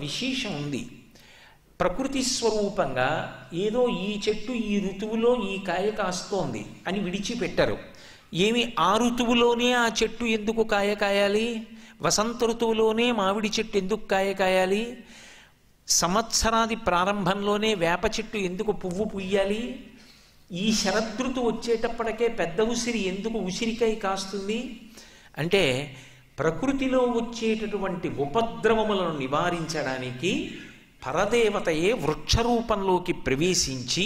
విశేషం ఉంది. ప్రకృతి స్వరూపంగా ఏదో ఈ చెట్టు ఈ ఋతువులో ఈ కాయ కాస్తోంది అని విడిచిపెట్టరు. ఏమి ఆ ఋతువులోనే ఆ చెట్టు ఎందుకు కాయ కాయాలి? వసంత ఋతువులోనే మామిడి చెట్టు ఎందుకు కాయ కాయాలి? సంవత్సరాది ప్రారంభంలోనే వేప చెట్టు ఎందుకు పువ్వు పుయ్యాలి? ఈ శరదృతువు వచ్చేటప్పటికే పెద్ద ఉసిరి ఎందుకు ఉసిరికాయ కాస్తుంది? అంటే ప్రకృతిలో వచ్చేటటువంటి ఉపద్రవములను నివారించడానికి పరదేవతయే వృక్షరూపంలోకి ప్రవేశించి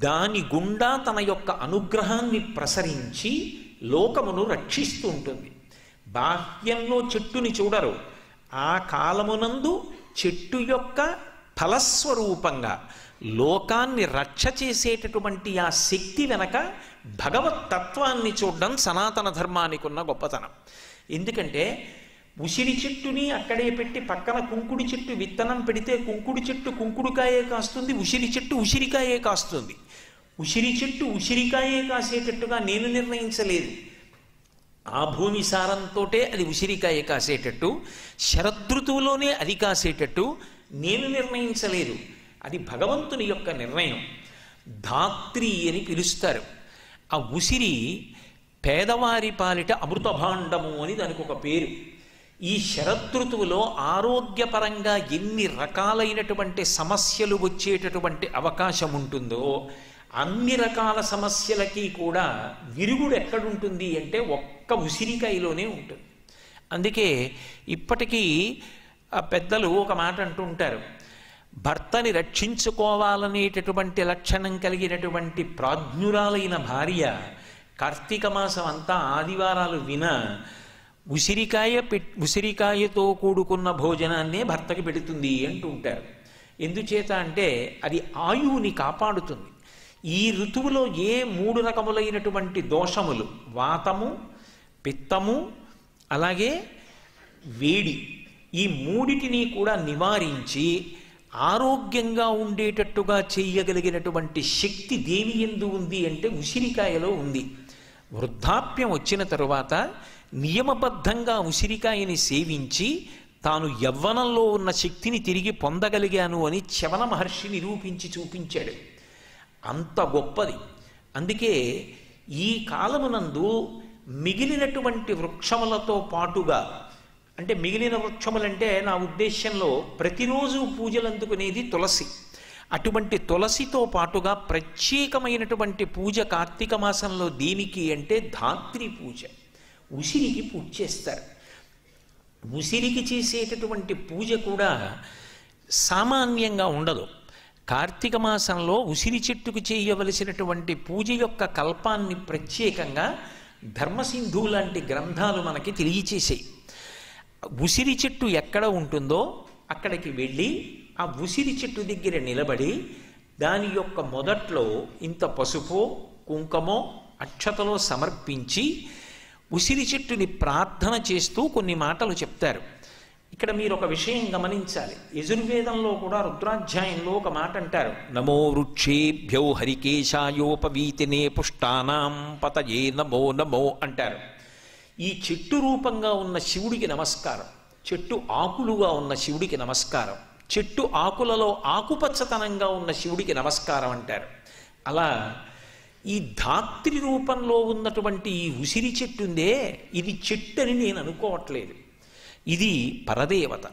దాని గుండా తన యొక్క అనుగ్రహాన్ని ప్రసరించి లోకమును రక్షిస్తూ ఉంటుంది. బాహ్యంలో చెట్టుని చూడరు. ఆ కాలమునందు చెట్టు యొక్క ఫలస్వరూపంగా లోకాన్ని రక్ష చేసేటటువంటి ఆ శక్తి వెనక భగవత్ తత్వాన్ని చూడడం సనాతన ధర్మానికి ఉన్న గొప్పతనం. ఎందుకంటే ఉసిరి చెట్టుని అక్కడే పెట్టి పక్కన కుంకుడి చెట్టు విత్తనం పెడితే కుంకుడి చెట్టు కుంకుడుకాయే కాస్తుంది, ఉసిరి చెట్టు ఉసిరికాయే కాస్తుంది. ఉసిరి చెట్టు ఉసిరికాయే కాసేటట్టుగా నేను నిర్ణయించలేదు. ఆ భూమి సారంతోటే అది ఉసిరికాయ కాసేటట్టు, శరదృతువులోనే అది కాసేటట్టు నేను నిర్ణయించలేదు. అది భగవంతుని యొక్క నిర్ణయం. ధాత్రి అని పిలుస్తారు. ఆ ఉసిరి పేదవారి పాలిట అమృతభాండము అని దానికి ఒక పేరు. ఈ శరదృతువులో ఆరోగ్యపరంగా ఎన్ని రకాలైనటువంటి సమస్యలు వచ్చేటటువంటి అవకాశం ఉంటుందో అన్ని రకాల సమస్యలకి కూడా విరుగుడు ఎక్కడుంటుంది అంటే ఒక్క ఉసిరికాయలోనే ఉంటుంది. అందుకే ఇప్పటికీ ఆ పెద్దలు ఒక మాట అంటూ ఉంటారు, భర్తని రక్షించుకోవాలనేటటువంటి లక్షణం కలిగినటువంటి ప్రాజ్ఞురాలైన భార్య కార్తీక మాసం అంతా ఆదివారాలు ఉసిరికాయతో కూడుకున్న భోజనాన్నే భర్తకి పెడుతుంది అంటూ ఉంటారు. ఎందుచేత అంటే అది ఆయువుని కాపాడుతుంది. ఈ ఋతువులో ఏ 3 రకములైనటువంటి దోషములు, వాతము, పిత్తము, అలాగే వేడి, ఈ మూడిటిని కూడా నివారించి ఆరోగ్యంగా ఉండేటట్టుగా చేయగలిగినటువంటి శక్తి దేవి యందు ఉంది అంటే ఉసిరికాయలో ఉంది. వృద్ధాప్యం వచ్చిన తరువాత నియమబద్ధంగా ఉసిరికాయని సేవించి తాను యవ్వనంలో ఉన్న శక్తిని తిరిగి పొందగలిగాను అని చవన మహర్షి నిరూపించి చూపించాడు. అంత గొప్పది. అందుకే ఈ కాలమునందు మిగిలినటువంటి వృక్షములతో పాటుగా, అంటే మిగిలిన వృక్షములంటే నా ఉద్దేశంలో ప్రతిరోజు పూజలు అందుకునేది తులసి. అటువంటి తులసితో పాటుగా ప్రత్యేకమైనటువంటి పూజ కార్తీక మాసంలో దేనికి అంటే ధాత్రి పూజ. ఉసిరికి పూజ చేస్తారు. ఉసిరికి చేసేటటువంటి పూజ కూడా సామాన్యంగా ఉండదు. కార్తీక మాసంలో ఉసిరి చెట్టుకు చేయవలసినటువంటి పూజ యొక్క కల్పాన్ని ప్రత్యేకంగా ధర్మసింధు లాంటి గ్రంథాలు మనకి తెలియచేసాయి. ఉసిరి చెట్టు ఎక్కడ ఉంటుందో అక్కడికి వెళ్ళి ఆ ఉసిరి చెట్టు దగ్గర నిలబడి దాని యొక్క మొదట్లో ఇంత పసుపో కుంకుమో అక్షతలో సమర్పించి ఉసిరి చెట్టుని ప్రార్థన చేస్తూ కొన్ని మాటలు చెప్తారు. ఇక్కడ మీరు ఒక విషయం గమనించాలి. యజుర్వేదంలో కూడా రుద్రాధ్యాయంలో ఒక మాట అంటారు, నమో వృక్షేభ్యో హరికేశాయోపవీతినే పుష్టానాం పతయే నమో నమో అంటారు. ఈ చెట్టు రూపంగా ఉన్న శివుడికి నమస్కారం, చెట్టు ఆకులుగా ఉన్న శివుడికి నమస్కారం, చెట్టు ఆకులలో ఆకుపచ్చతనంగా ఉన్న శివుడికి నమస్కారం అంటారు. అలా ఈ ధాత్రి రూపంలో ఉన్నటువంటి ఈ ఉసిరి చెట్టు ఉందే, ఇది చెట్టు అని నేను అనుకోవట్లేదు. ఇది పరదేవత.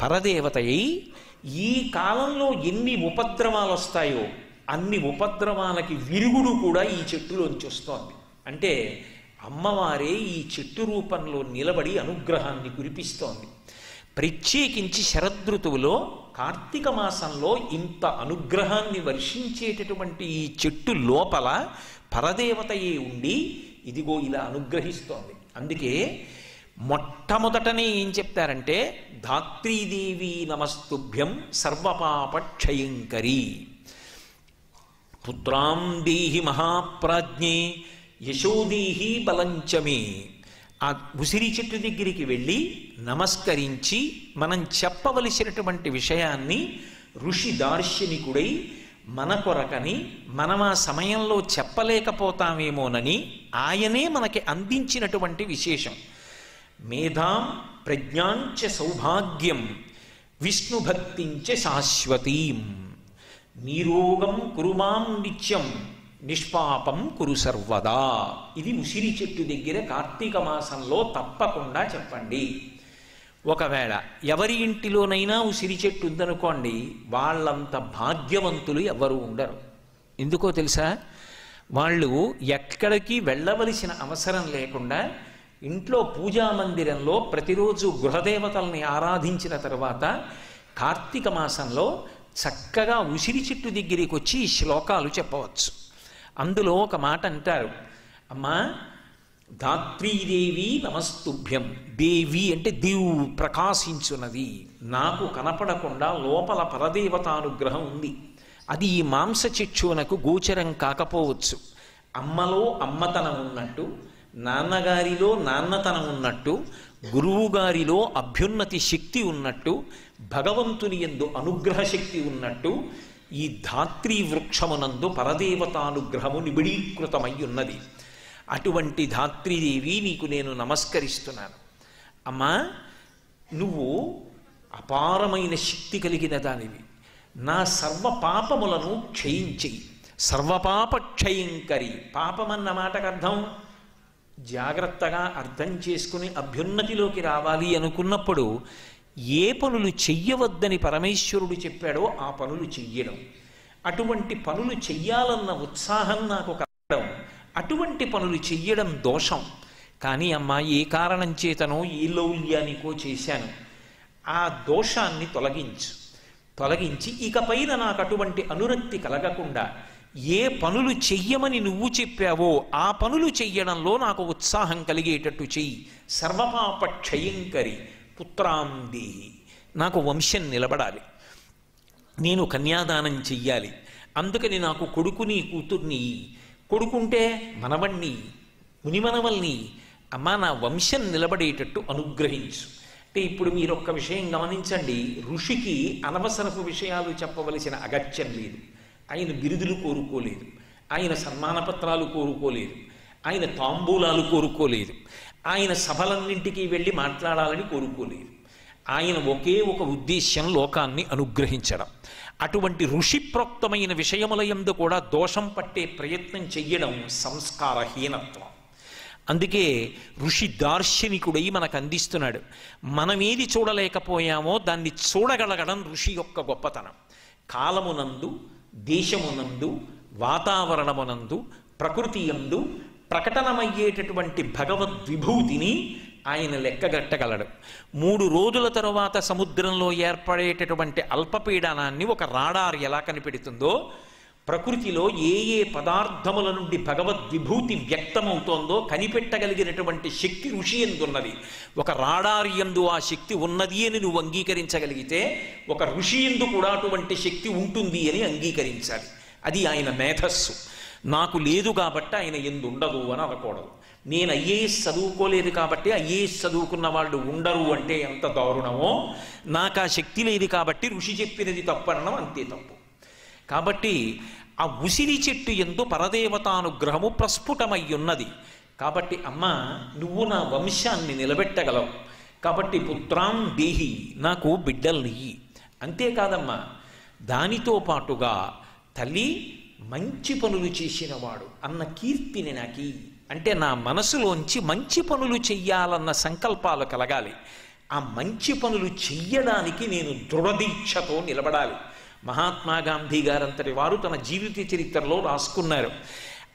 పరదేవతయి ఈ కాలంలో ఎన్ని ఉపద్రవాలు వస్తాయో అన్ని ఉపద్రవాలకి విరుగుడు కూడా ఈ చెట్టులోంచి వస్తోంది. అంటే అమ్మవారే ఈ చెట్టు రూపంలో నిలబడి అనుగ్రహాన్ని కురిపిస్తోంది. ప్రత్యేకించి శరదృతువులో కార్తీక మాసంలో ఇంత అనుగ్రహాన్ని వర్షించేటటువంటి ఈ చెట్టు లోపల పరదేవతయే ఉండి ఇదిగో ఇలా అనుగ్రహిస్తోంది. అందుకే మొట్టమొదటనే ఏం చెప్తారంటే ధాత్రీదేవి నమస్తుభ్యం సర్వపాపక్షయంకరీ పుత్రాం దేహి మహాప్రాజ్ఞే యశోదేహి బలంచమే. ఆ ఉసిరి చెట్టు దగ్గరికి వెళ్ళి నమస్కరించి మనం చెప్పవలసినటువంటి విషయాన్ని ఋషి దార్శనికుడై మన కొరకని మనం ఆ సమయంలో చెప్పలేకపోతామేమోనని ఆయనే మనకి అందించినటువంటి విశేషం. మేధాం ప్రజ్ఞాంచ సౌభాగ్యం విష్ణుభక్తించ శాశ్వతీం నీరోగం కురుమాం నిత్యం నిష్పాపం కురు సర్వదా. ఇది ఉసిరి చెట్టు దగ్గర కార్తీక మాసంలో తప్పకుండా చెప్పండి. ఒకవేళ ఎవరి ఇంటిలోనైనా ఉసిరి చెట్టు ఉందనుకోండి, వాళ్ళంత భాగ్యవంతులు ఎవరు ఉండరు. ఎందుకో తెలుసా? వాళ్ళు ఎక్కడికి వెళ్ళవలసిన అవసరం లేకుండా ఇంట్లో పూజా మందిరంలో ప్రతిరోజు గృహదేవతల్ని ఆరాధించిన తర్వాత కార్తీక మాసంలో చక్కగా ఉసిరి చెట్టు దగ్గరికి వచ్చి ఈ శ్లోకాలు చెప్పవచ్చు. అందులో ఒక మాట అంటారు, అమ్మా ధాత్రీదేవి నమస్తుభ్యం. దేవి అంటే దీవు ప్రకాశించున్నది, నాకు కనపడకుండా లోపల పరదేవతానుగ్రహం ఉంది. అది ఈ మాంసచిక్షునకు గోచరం కాకపోవచ్చు. అమ్మలో అమ్మతనం ఉన్నట్టు, నాన్నగారిలో నాన్నతనం ఉన్నట్టు, గురువుగారిలో అభ్యున్నతి శక్తి ఉన్నట్టు, భగవంతుని యందు అనుగ్రహ శక్తి ఉన్నట్టు ఈ ధాత్రీ వృక్షమునందు పరదేవతానుగ్రహము నిబిడీకృతమై ఉన్నది. అటువంటి ధాత్రీదేవి నీకు నేను నమస్కరిస్తున్నాను. అమ్మా నువ్వు అపారమైన శక్తి కలిగిన దానివి. నా సర్వ పాపములను క్షయించేయి. సర్వపాప క్షయంకరి. పాపమన్న మాటకు అర్థం జాగ్రత్తగా అర్థం చేసుకుని అభ్యున్నతిలోకి రావాలి అనుకున్నప్పుడు ఏ పనులు చెయ్యవద్దని పరమేశ్వరుడు చెప్పాడో ఆ పనులు చెయ్యడం, అటువంటి పనులు చెయ్యాలన్న ఉత్సాహం నాకు కలగడం, అటువంటి పనులు చెయ్యడం దోషం. కానీ అమ్మా ఏ కారణం చేతనో ఏ లౌల్యానికో చేశాను, ఆ దోషాన్ని తొలగించి ఇకపైన నాకు అటువంటి అనురక్తి కలగకుండా ఏ పనులు చెయ్యమని నువ్వు చెప్పావో ఆ పనులు చెయ్యడంలో నాకు ఉత్సాహం కలిగేటట్టు చెయ్యి. సర్వపాప క్షయంకరి పుత్రాం దేహి. నాకు వంశం నిలబడాలి, నేను కన్యాదానం చెయ్యాలి, అందుకని నాకు కొడుకుని కూతుర్ని, కొడుకుంటే మనవణ్ణి మునిమనవల్ని, అమ్మా నా వంశం నిలబడేటట్టు అనుగ్రహించు. అంటే ఇప్పుడు మీరు ఒక్క విషయం గమనించండి, ఋషికి అనవసరపు విషయాలు చెప్పవలసిన అగత్యం లేదు. ఆయన బిరుదులు కోరుకోలేదు, ఆయన సన్మానపత్రాలు కోరుకోలేదు, ఆయన తాంబూలాలు కోరుకోలేదు, ఆయన సభలన్నింటికీ వెళ్ళి మాట్లాడాలని కోరుకోలేదు. ఆయన ఒకే ఒక ఉద్దేశ్యం, లోకాన్ని అనుగ్రహించడం. అటువంటి ఋషిప్రోక్తమైన విషయముల యందు కూడా దోషం పట్టే ప్రయత్నం చెయ్యడం సంస్కారహీనత్వం. అందుకే ఋషి దార్శనికుడై మనకు అందిస్తున్నాడు. మనమేది చూడలేకపోయామో దాన్ని చూడగలగడం ఋషి యొక్క గొప్పతనం. కాలమునందు, దేశమునందు, వాతావరణమునందు, ప్రకృతి యందు ప్రకటనమయ్యేటటువంటి భగవద్విభూతిని ఆయన లెక్కగట్టగలడు. 3 రోజుల తరువాత సముద్రంలో ఏర్పడేటటువంటి అల్పపీడనాన్ని ఒక రాడార్ ఎలా కనిపెడుతుందో, ప్రకృతిలో ఏ ఏ పదార్థముల నుండి భగవద్విభూతి వ్యక్తమవుతోందో కనిపెట్టగలిగినటువంటి శక్తి ఋషి ఎందున్నది. ఒక రాడార్ యందు ఆ శక్తి ఉన్నది అని నువ్వు అంగీకరించగలిగితే ఒక ఋషి యందు కూడా అటువంటి శక్తి ఉంటుంది అని అంగీకరించాలి. అది ఆయన మేధస్సు. నాకు లేదు కాబట్టి ఆయన ఎందు ఉండదు అని అనకూడదు. నేను ఐఏఎస్ చదువుకోలేదు కాబట్టి ఐఏఎస్ చదువుకున్న వాళ్ళు ఉండరు అంటే ఎంత దారుణమో, నాకు ఆ శక్తి లేదు కాబట్టి ఋషి చెప్పినది తప్పనడం అంతే తప్పు. కాబట్టి ఆ ఉసిరి చెట్టు యందు పరదేవతానుగ్రహము ప్రస్ఫుటమై ఉన్నది. కాబట్టి అమ్మ నువ్వు నా వంశాన్ని నిలబెట్టగలవు, కాబట్టి పుత్రాం దేహి, నాకు బిడ్డల్నియ్యి. అంతేకాదమ్మా, దానితో పాటుగా తల్లి మంచి పనులు చేసినవాడు అన్న కీర్తిని నాకి. అంటే నా మనసులోంచి మంచి పనులు చెయ్యాలన్న సంకల్పాలు కలగాలి. ఆ మంచి పనులు చెయ్యడానికి నేను దృఢదీక్షతో నిలబడాలి. మహాత్మా గాంధీ గారంతటి వారు తన జీవిత చరిత్రలో రాసుకున్నారు.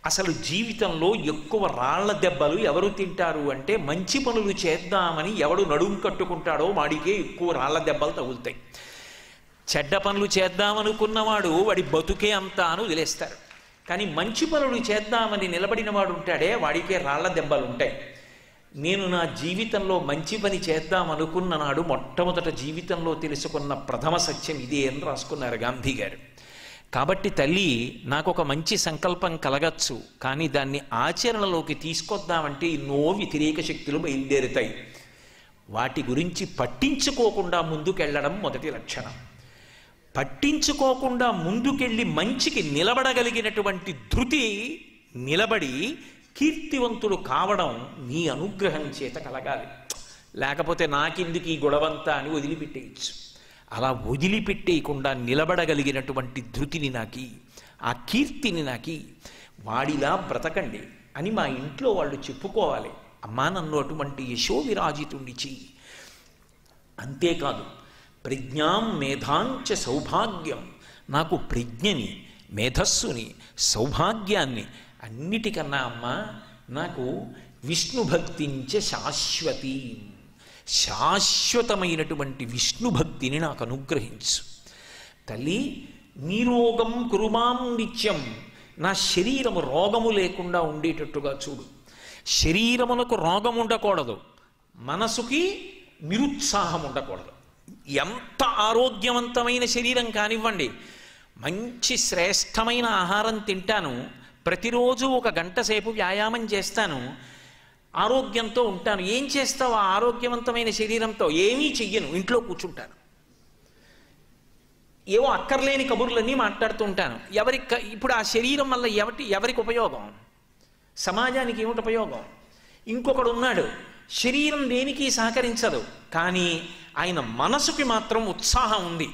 అసలు జీవితంలో ఎక్కువ రాళ్ల దెబ్బలు ఎవరు తింటారు అంటే, మంచి పనులు చేద్దామని ఎవడు నడుం కట్టుకుంటాడో వాడికే ఎక్కువ రాళ్ల దెబ్బలు తగులుతాయి. చెడ్డ పనులు చేద్దామనుకున్నవాడు వాడి బతుకే అంతా అని వదిలేస్తారు. కానీ మంచి పనులు చేద్దామని నిలబడిన వాడు ఉంటాడే, వాడికే రాళ్ల దెబ్బలు ఉంటాయి. నేను నా జీవితంలో మంచి పని చేద్దామనుకున్న నాడు మొట్టమొదట జీవితంలో తెలుసుకున్న ప్రథమ సత్యం ఇదే అని రాసుకున్నారు గాంధీ గారు. కాబట్టి తల్లి, నాకు ఒక మంచి సంకల్పం కలగచ్చు, కానీ దాన్ని ఆచరణలోకి తీసుకొద్దామంటే ఎన్నో వ్యతిరేక శక్తులు బయలుదేరుతాయి. వాటి గురించి పట్టించుకోకుండా ముందుకెళ్ళడం మొదటి లక్షణం. పట్టించుకోకుండా ముందుకెళ్ళి మంచికి నిలబడగలిగినటువంటి ధృతి నిలబడి కీర్తివంతుడు కావడం నీ అనుగ్రహం చేత కలగాలి. లేకపోతే నాకెందుకు ఈ గొడవంతా అని వదిలిపెట్టేయచ్చు. అలా వదిలిపెట్టేయకుండా నిలబడగలిగినటువంటి ధృతిని నాకి, ఆ కీర్తిని నాకి, వాడిలా బ్రతకండి అని మా ఇంట్లో వాళ్ళు చెప్పుకోవాలి. అమ్మా నన్ను అటువంటి యశోవిరాజితుణ్ణి చెయ్యి. అంతేకాదు ప్రజ్ఞాం మేధాంచ సౌభాగ్యం, నాకు ప్రజ్ఞని, మేధస్సుని, సౌభాగ్యాన్ని, అన్నిటికన్నా అమ్మ నాకు విష్ణుభక్తించ శాశ్వతి, శాశ్వతమైనటువంటి విష్ణుభక్తిని నాకు అనుగ్రహించు. తల్లి నీరోగం కురుమాం నిత్యం, నా శరీరము రోగము లేకుండా ఉండేటట్టుగా చూడు. శరీరమునకు రోగం ఉండకూడదు, మనసుకి నిరుత్సాహం ఉండకూడదు. ఎంత ఆరోగ్యవంతమైన శరీరం కానివ్వండి, మంచి శ్రేష్టమైన ఆహారం తింటాను, ప్రతిరోజు 1 గంట సేపు వ్యాయామం చేస్తాను, ఆరోగ్యంతో ఉంటాను. ఏం చేస్తావు ఆ ఆరోగ్యవంతమైన శరీరంతో? ఏమీ చెయ్యను, ఇంట్లో కూర్చుంటాను, ఏవో అక్కర్లేని కబుర్లన్నీ మాట్లాడుతూ ఉంటాను. ఇప్పుడు ఆ శరీరం వల్ల ఎవరికి ఉపయోగం? సమాజానికి ఏమిటి ఉపయోగం? ఇంకొకడు ఉన్నాడు, శరీరం దేనికి సహకరించదు, కానీ ఆయన మనసుకి మాత్రం ఉత్సాహం ఉంది.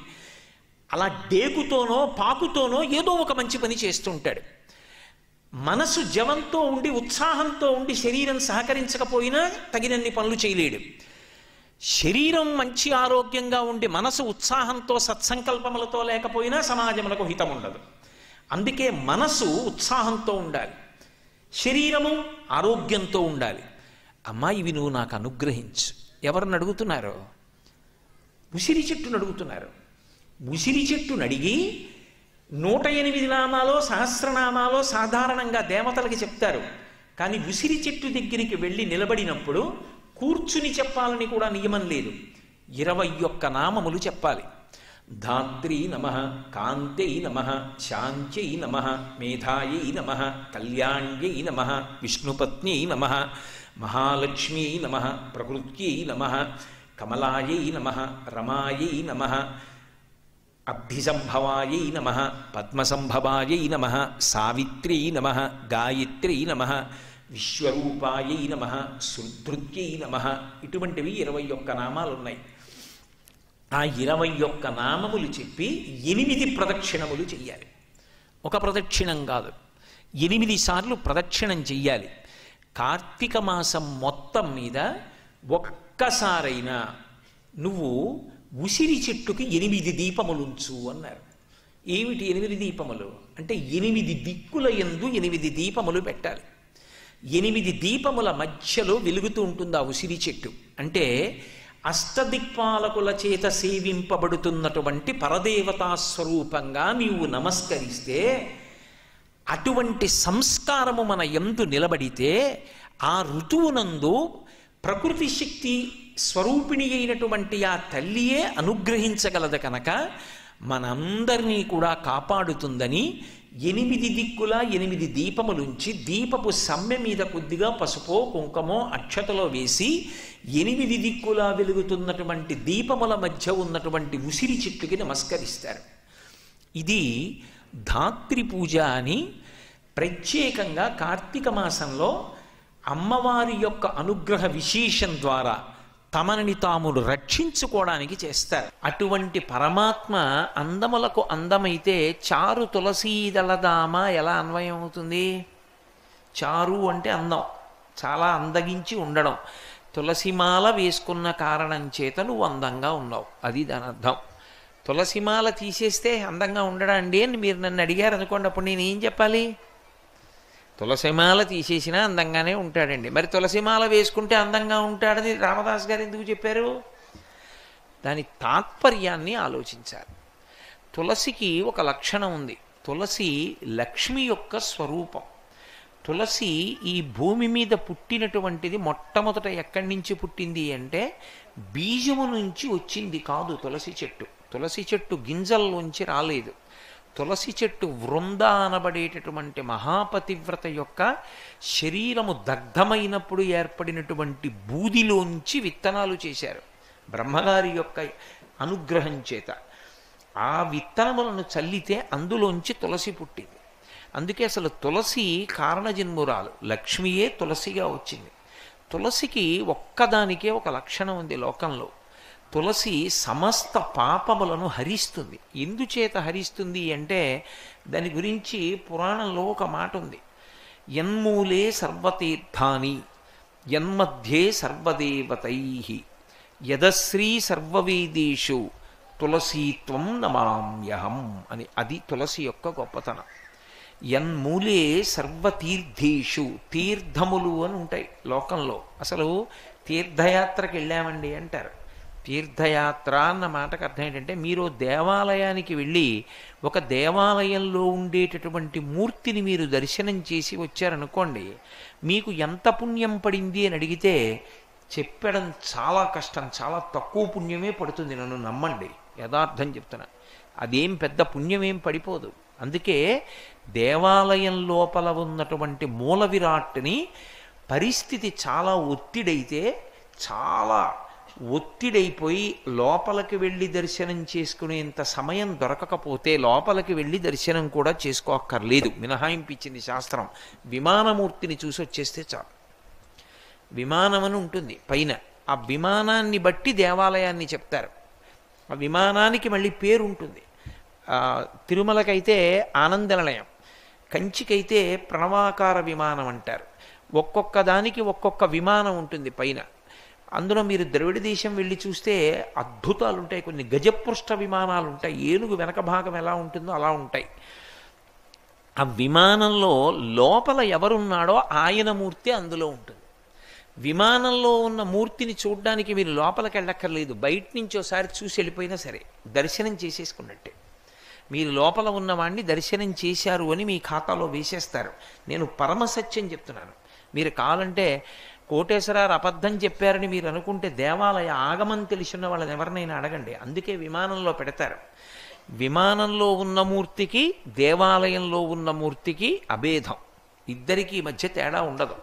అలా డేకుతోనో పాకుతోనో ఏదో ఒక మంచి పని చేస్తుంటాడు. మనసు జవంతో ఉండి ఉత్సాహంతో ఉండి శరీరం సహకరించకపోయినా తగినన్ని పనులు చేయలేడు. శరీరం మంచి ఆరోగ్యంగా ఉండి మనసు ఉత్సాహంతో సత్సంకల్పములతో లేకపోయినా సమాజములకు హితం ఉండదు. అందుకే మనసు ఉత్సాహంతో ఉండాలి, శరీరము ఆరోగ్యంతో ఉండాలి. అమ్మా ఇవి నువ్వు నాకు అనుగ్రహించు. ఎవరిని అడుగుతున్నారో? ఉసిరి చెట్టును అడుగుతున్నారు. ఉసిరి చెట్టును అడిగి 108 నామాలో సహస్రనామాలో సాధారణంగా దేవతలకి చెప్తారు. కానీ ఉసిరి చెట్టు దగ్గరికి వెళ్ళి నిలబడినప్పుడు కూర్చుని చెప్పాలని కూడా నియమం లేదు. 21 నామములు చెప్పాలి. ధాత్రీ నమః, కాంత్యై నమః, శాంత్యై నమః, మేధాయై నమః, కళ్యాణ్యై నమః, విష్ణుపత్న్యై నమః, మహాలక్ష్మ్యై నమః, ప్రకృత్యై నమః, కమలాయై నమః, రమాయై నమః, అబ్ధిసంభవాయై నమః, పద్మసంభవాయై నమః, సావిత్ర్యై నమః, గాయత్ర్యై నమః, విశ్వరూపాయై నమః, సుధృత్యై నమః. ఇటువంటివి 21 నామాలు ఉన్నాయి. ఆ 21 నామములు చెప్పి 8 ప్రదక్షిణములు చెయ్యాలి. ఒక ప్రదక్షిణం కాదు, 8 సార్లు ప్రదక్షిణం చెయ్యాలి. కార్తీక మాసం మొత్తం మీద ఒక్కసారైనా నువ్వు ఉసిరి చెట్టుకి 8 దీపములుంచు అన్నారు. ఏమిటి 8 దీపములు అంటే? 8 దిక్కుల యందు 8 దీపములు పెట్టాలి. 8 దీపముల మధ్యలో వెలుగుతూ ఉంటుంది ఆ ఉసిరి చెట్టు. అంటే అష్టదిక్పాలకుల చేత సేవింపబడుతున్నటువంటి పరదేవతా స్వరూపంగా నీవు నమస్కరిస్తే, అటువంటి సంస్కారము మన యందు నిలబడితే, ఆ ఋతువునందు ప్రకృతి శక్తి స్వరూపిణి అయినటువంటి ఆ తల్లియే అనుగ్రహించగలదు కనుక మనందరినీ కూడా కాపాడుతుందని 8 దిక్కులా 8 దీపములుంచి, దీపపు సమ్మె మీద కొద్దిగా పసుపో కుంకుమో అక్షతలో వేసి 8 దిక్కులా వెలుగుతున్నటువంటి దీపముల మధ్య ఉన్నటువంటి ఉసిరి చెట్టుకి నమస్కరిస్తారు. ఇది ధాత్రి పూజ అని ప్రత్యేకంగా కార్తీక మాసంలో అమ్మవారి యొక్క అనుగ్రహ విశేషం ద్వారా తమని తామును రక్షించుకోవడానికి చేస్తారు. అటువంటి పరమాత్మ అందములకు అందమైతే చారు తులసీదళదామ ఎలా అన్వయం అవుతుంది? చారు అంటే అందం, చాలా అందగించి ఉండడం. తులసిమాల వేసుకున్న కారణం చేత నువ్వు అందంగా ఉన్నావు, అది దాని అర్థం. తులసిమాల తీసేస్తే అందంగా ఉండడా అండి అని మీరు నన్ను అడిగారు అనుకోండి, అప్పుడు నేను ఏం చెప్పాలి? తులసిమాల తీసేసినా అందంగానే ఉంటాడండి. మరి తులసిమాల వేసుకుంటే అందంగా ఉంటాడని రామదాస్ గారు ఎందుకు చెప్పారు? దాని తాత్పర్యాన్ని ఆలోచించాలి. తులసికి ఒక లక్షణం ఉంది. తులసి లక్ష్మి యొక్క స్వరూపం. తులసి ఈ భూమి మీద పుట్టినటువంటిది మొట్టమొదట ఎక్కడి నుంచి పుట్టింది అంటే బీజము నుంచి వచ్చింది కాదు తులసి చెట్టు. తులసి చెట్టు గింజల్లోంచి రాలేదు. తులసి చెట్టు వృంద అనబడేటటువంటి మహాపతివ్రత యొక్క శరీరము దగ్ధమైనప్పుడు ఏర్పడినటువంటి బూదిలోంచి విత్తనాలు చేశారు బ్రహ్మగారి యొక్క అనుగ్రహం చేత. ఆ విత్తనములను చల్లితే అందులోంచి తులసి పుట్టింది. అందుకే అసలు తులసి కారణజన్మురాలు, లక్ష్మియే తులసిగా వచ్చింది. తులసికి ఒక్కదానికే ఒక లక్షణం ఉంది లోకంలో. తులసి సమస్త పాపములను హరిస్తుంది. ఎందుచేత హరిస్తుంది అంటే దాని గురించి పురాణంలో ఒక మాట ఉంది. యన్మూలే సర్వతీర్థాని యన్మధ్యే సర్వదేవతై యదశ్రీ సర్వవేదేషు తులసీత్వం నమామ్యహం అని. అది తులసి యొక్క గొప్పతనం. యన్మూలే సర్వతీర్థేషు, తీర్థములు అని ఉంటాయి లోకంలో. అసలు తీర్థయాత్రకి వెళ్ళామండి అంటారు. తీర్థయాత్ర అన్న మాటకు అర్థం ఏంటంటే, మీరు దేవాలయానికి వెళ్ళి ఒక దేవాలయంలో ఉండేటటువంటి మూర్తిని మీరు దర్శనం చేసి వచ్చారనుకోండి, మీకు ఎంత పుణ్యం పడింది అని అడిగితే చెప్పడం చాలా కష్టం. చాలా తక్కువ పుణ్యమే పడుతుంది, నన్ను నమ్మండి, యథార్థం చెప్తున్నా. అదేం పెద్ద పుణ్యమేం పడిపోదు. అందుకే దేవాలయం లోపల ఉన్నటువంటి మూల విరాట్ని పరిస్థితి చాలా ఒత్తిడైతే, చాలా ఒత్తిడైపోయి లోపలికి వెళ్ళి దర్శనం చేసుకునేంత సమయం దొరకకపోతే లోపలికి వెళ్ళి దర్శనం కూడా చేసుకోక్కర్లేదు, మినహాయింపించింది శాస్త్రం. విమానమూర్తిని చూసి వచ్చేస్తే చాలు. విమానం అని ఉంటుంది పైన, ఆ విమానాన్ని బట్టి దేవాలయాన్ని చెప్తారు. ఆ విమానానికి మళ్ళీ పేరు ఉంటుంది. తిరుమలకైతే ఆనంద నిలయం, కంచికైతే ప్రణవాకార విమానం అంటారు. ఒక్కొక్క దానికి ఒక్కొక్క విమానం ఉంటుంది పైన. అందులో మీరు ద్రవిడ దేశం వెళ్ళి చూస్తే అద్భుతాలు ఉంటాయి. కొన్ని గజపృష్ఠ విమానాలు ఉంటాయి, ఏనుగు వెనక భాగం ఎలా ఉంటుందో అలా ఉంటాయి. ఆ విమానంలో లోపల ఎవరున్నాడో ఆయన మూర్తి అందులో ఉంటుంది. విమానంలో ఉన్న మూర్తిని చూడడానికి మీరు లోపలికి వెళ్ళక్కర్లేదు, బయట నుంచి ఒకసారి చూసి వెళ్ళిపోయినా సరే దర్శనం చేసేసుకున్నట్టే. మీరు లోపల ఉన్నవాడిని దర్శనం చేశారు అని మీ ఖాతాలో వేసేస్తారు. నేను పరమసత్యం చెప్తున్నాను. మీరు కావాలంటే కోటేశ్వరారు అబద్ధం చెప్పారని మీరు అనుకుంటే దేవాలయ ఆగమం తెలిసిన వాళ్ళని ఎవరినైనా అడగండి. అందుకే విమానంలో పెడతారు. విమానంలో ఉన్న మూర్తికి దేవాలయంలో ఉన్న మూర్తికి అభేదం, ఇద్దరికీ మధ్య తేడా ఉండదు.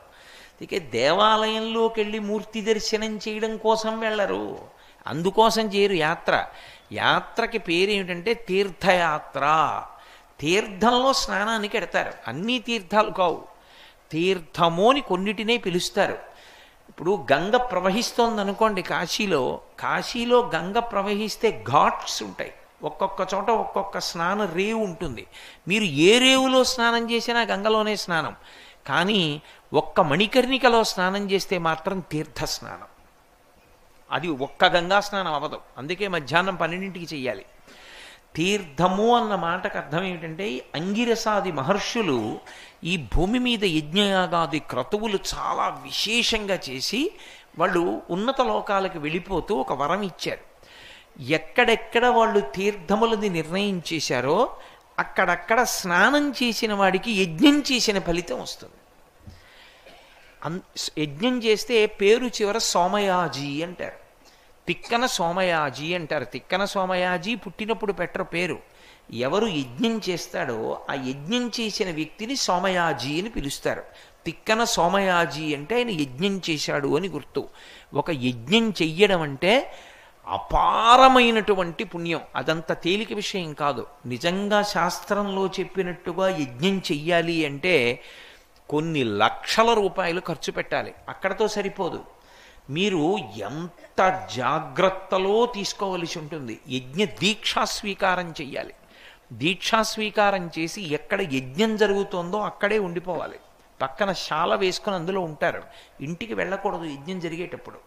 అందుకే దేవాలయంలోకి వెళ్ళి మూర్తి దర్శనం చేయడం కోసం వెళ్ళరు, అందుకోసం చేయరు యాత్ర. యాత్రకి పేరు ఏమిటంటే తీర్థయాత్ర. తీర్థంలో స్నానానికి ఎడతారు. అన్నీ తీర్థాలు కావు, తీర్థము అని కొన్నిటినే పిలుస్తారు. ఇప్పుడు గంగ ప్రవహిస్తోంది అనుకోండి కాశీలో, కాశీలో గంగ ప్రవహిస్తే ఘాట్స్ ఉంటాయి, ఒక్కొక్క చోట ఒక్కొక్క స్నాన రేవు ఉంటుంది. మీరు ఏ రేవులో స్నానం చేసినా గంగలోనే స్నానం. కానీ ఒక్క మణికర్ణికలో స్నానం చేస్తే మాత్రం తీర్థ స్నానం. అది ఒక్క గంగా స్నానం అవ్వదు. అందుకే మధ్యాహ్నం 12ంటికి చెయ్యాలి. తీర్థము అన్న మాటకు అర్థం ఏమిటంటే, అంగిరసాది మహర్షులు ఈ భూమి మీద యజ్ఞయాగాది క్రతువులు చాలా విశేషంగా చేసి వాళ్ళు ఉన్నత లోకాలకు వెళ్ళిపోతూ ఒక వరం ఇచ్చారు. ఎక్కడెక్కడ వాళ్ళు తీర్థములని నిర్ణయం చేశారో అక్కడక్కడ స్నానం చేసిన వాడికి యజ్ఞం చేసిన ఫలితం వస్తుంది. యజ్ఞం చేస్తే పేరు చివర సోమయాజీ అంటారు, తిక్కన సోమయాజీ అంటారు. తిక్కన సోమయాజీ పుట్టినప్పుడు పెట్టరు పేరు. ఎవరు యజ్ఞం చేస్తాడో ఆ యజ్ఞం చేసిన వ్యక్తిని సోమయాజీ అని పిలుస్తారు. తిక్కన సోమయాజీ అంటే ఆయన యజ్ఞం చేశాడు అని గుర్తు. ఒక యజ్ఞం చెయ్యడం అంటే అపారమైనటువంటి పుణ్యం. అదంత తేలిక విషయం కాదు. నిజంగా శాస్త్రంలో చెప్పినట్టుగా యజ్ఞం చెయ్యాలి అంటే కొన్ని లక్షల రూపాయలు ఖర్చు పెట్టాలి. అక్కడతో సరిపోదు, మీరు ఎంత జాగ్రత్తలో తీసుకోవలసి ఉంటుంది. యజ్ఞ దీక్షా స్వీకారం చెయ్యాలి. దీక్షా స్వీకారం చేసి ఎక్కడ యజ్ఞం జరుగుతోందో అక్కడే ఉండిపోవాలి. పక్కన శాల వేసుకొని అందులో ఉంటారు, ఇంటికి వెళ్ళకూడదు యజ్ఞం జరిగేటప్పుడు.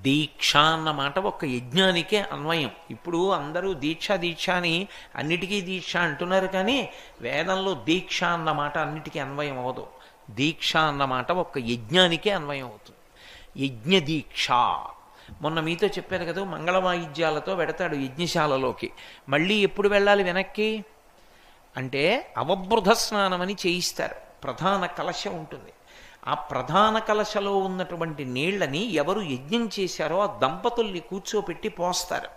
దీక్ష అన్న మాట ఒక్క యజ్ఞానికే అన్వయం. ఇప్పుడు అందరూ దీక్ష దీక్ష అని అన్నిటికీ దీక్ష అంటున్నారు, కానీ వేదంలో దీక్ష అన్న మాట అన్నిటికీ అన్వయం అవ్వదు. దీక్ష అన్న మాట ఒక్క యజ్ఞానికే అన్వయం అవుతుంది. యజ్ఞ దీక్ష. మొన్న మీతో చెప్పాను కదా, మంగళ వాయిద్యాలతో వెడతాడు యజ్ఞశాలలోకి. మళ్ళీ ఎప్పుడు వెళ్ళాలి వెనక్కి అంటే అవబృధ స్నానం అని చేయిస్తారు. ప్రధాన కలశం ఉంటుంది. ఆ ప్రధాన కలశలో ఉన్నటువంటి నీళ్లని ఎవరు యజ్ఞం చేశారో ఆ దంపతుల్ని కూర్చోపెట్టి పోస్తారు.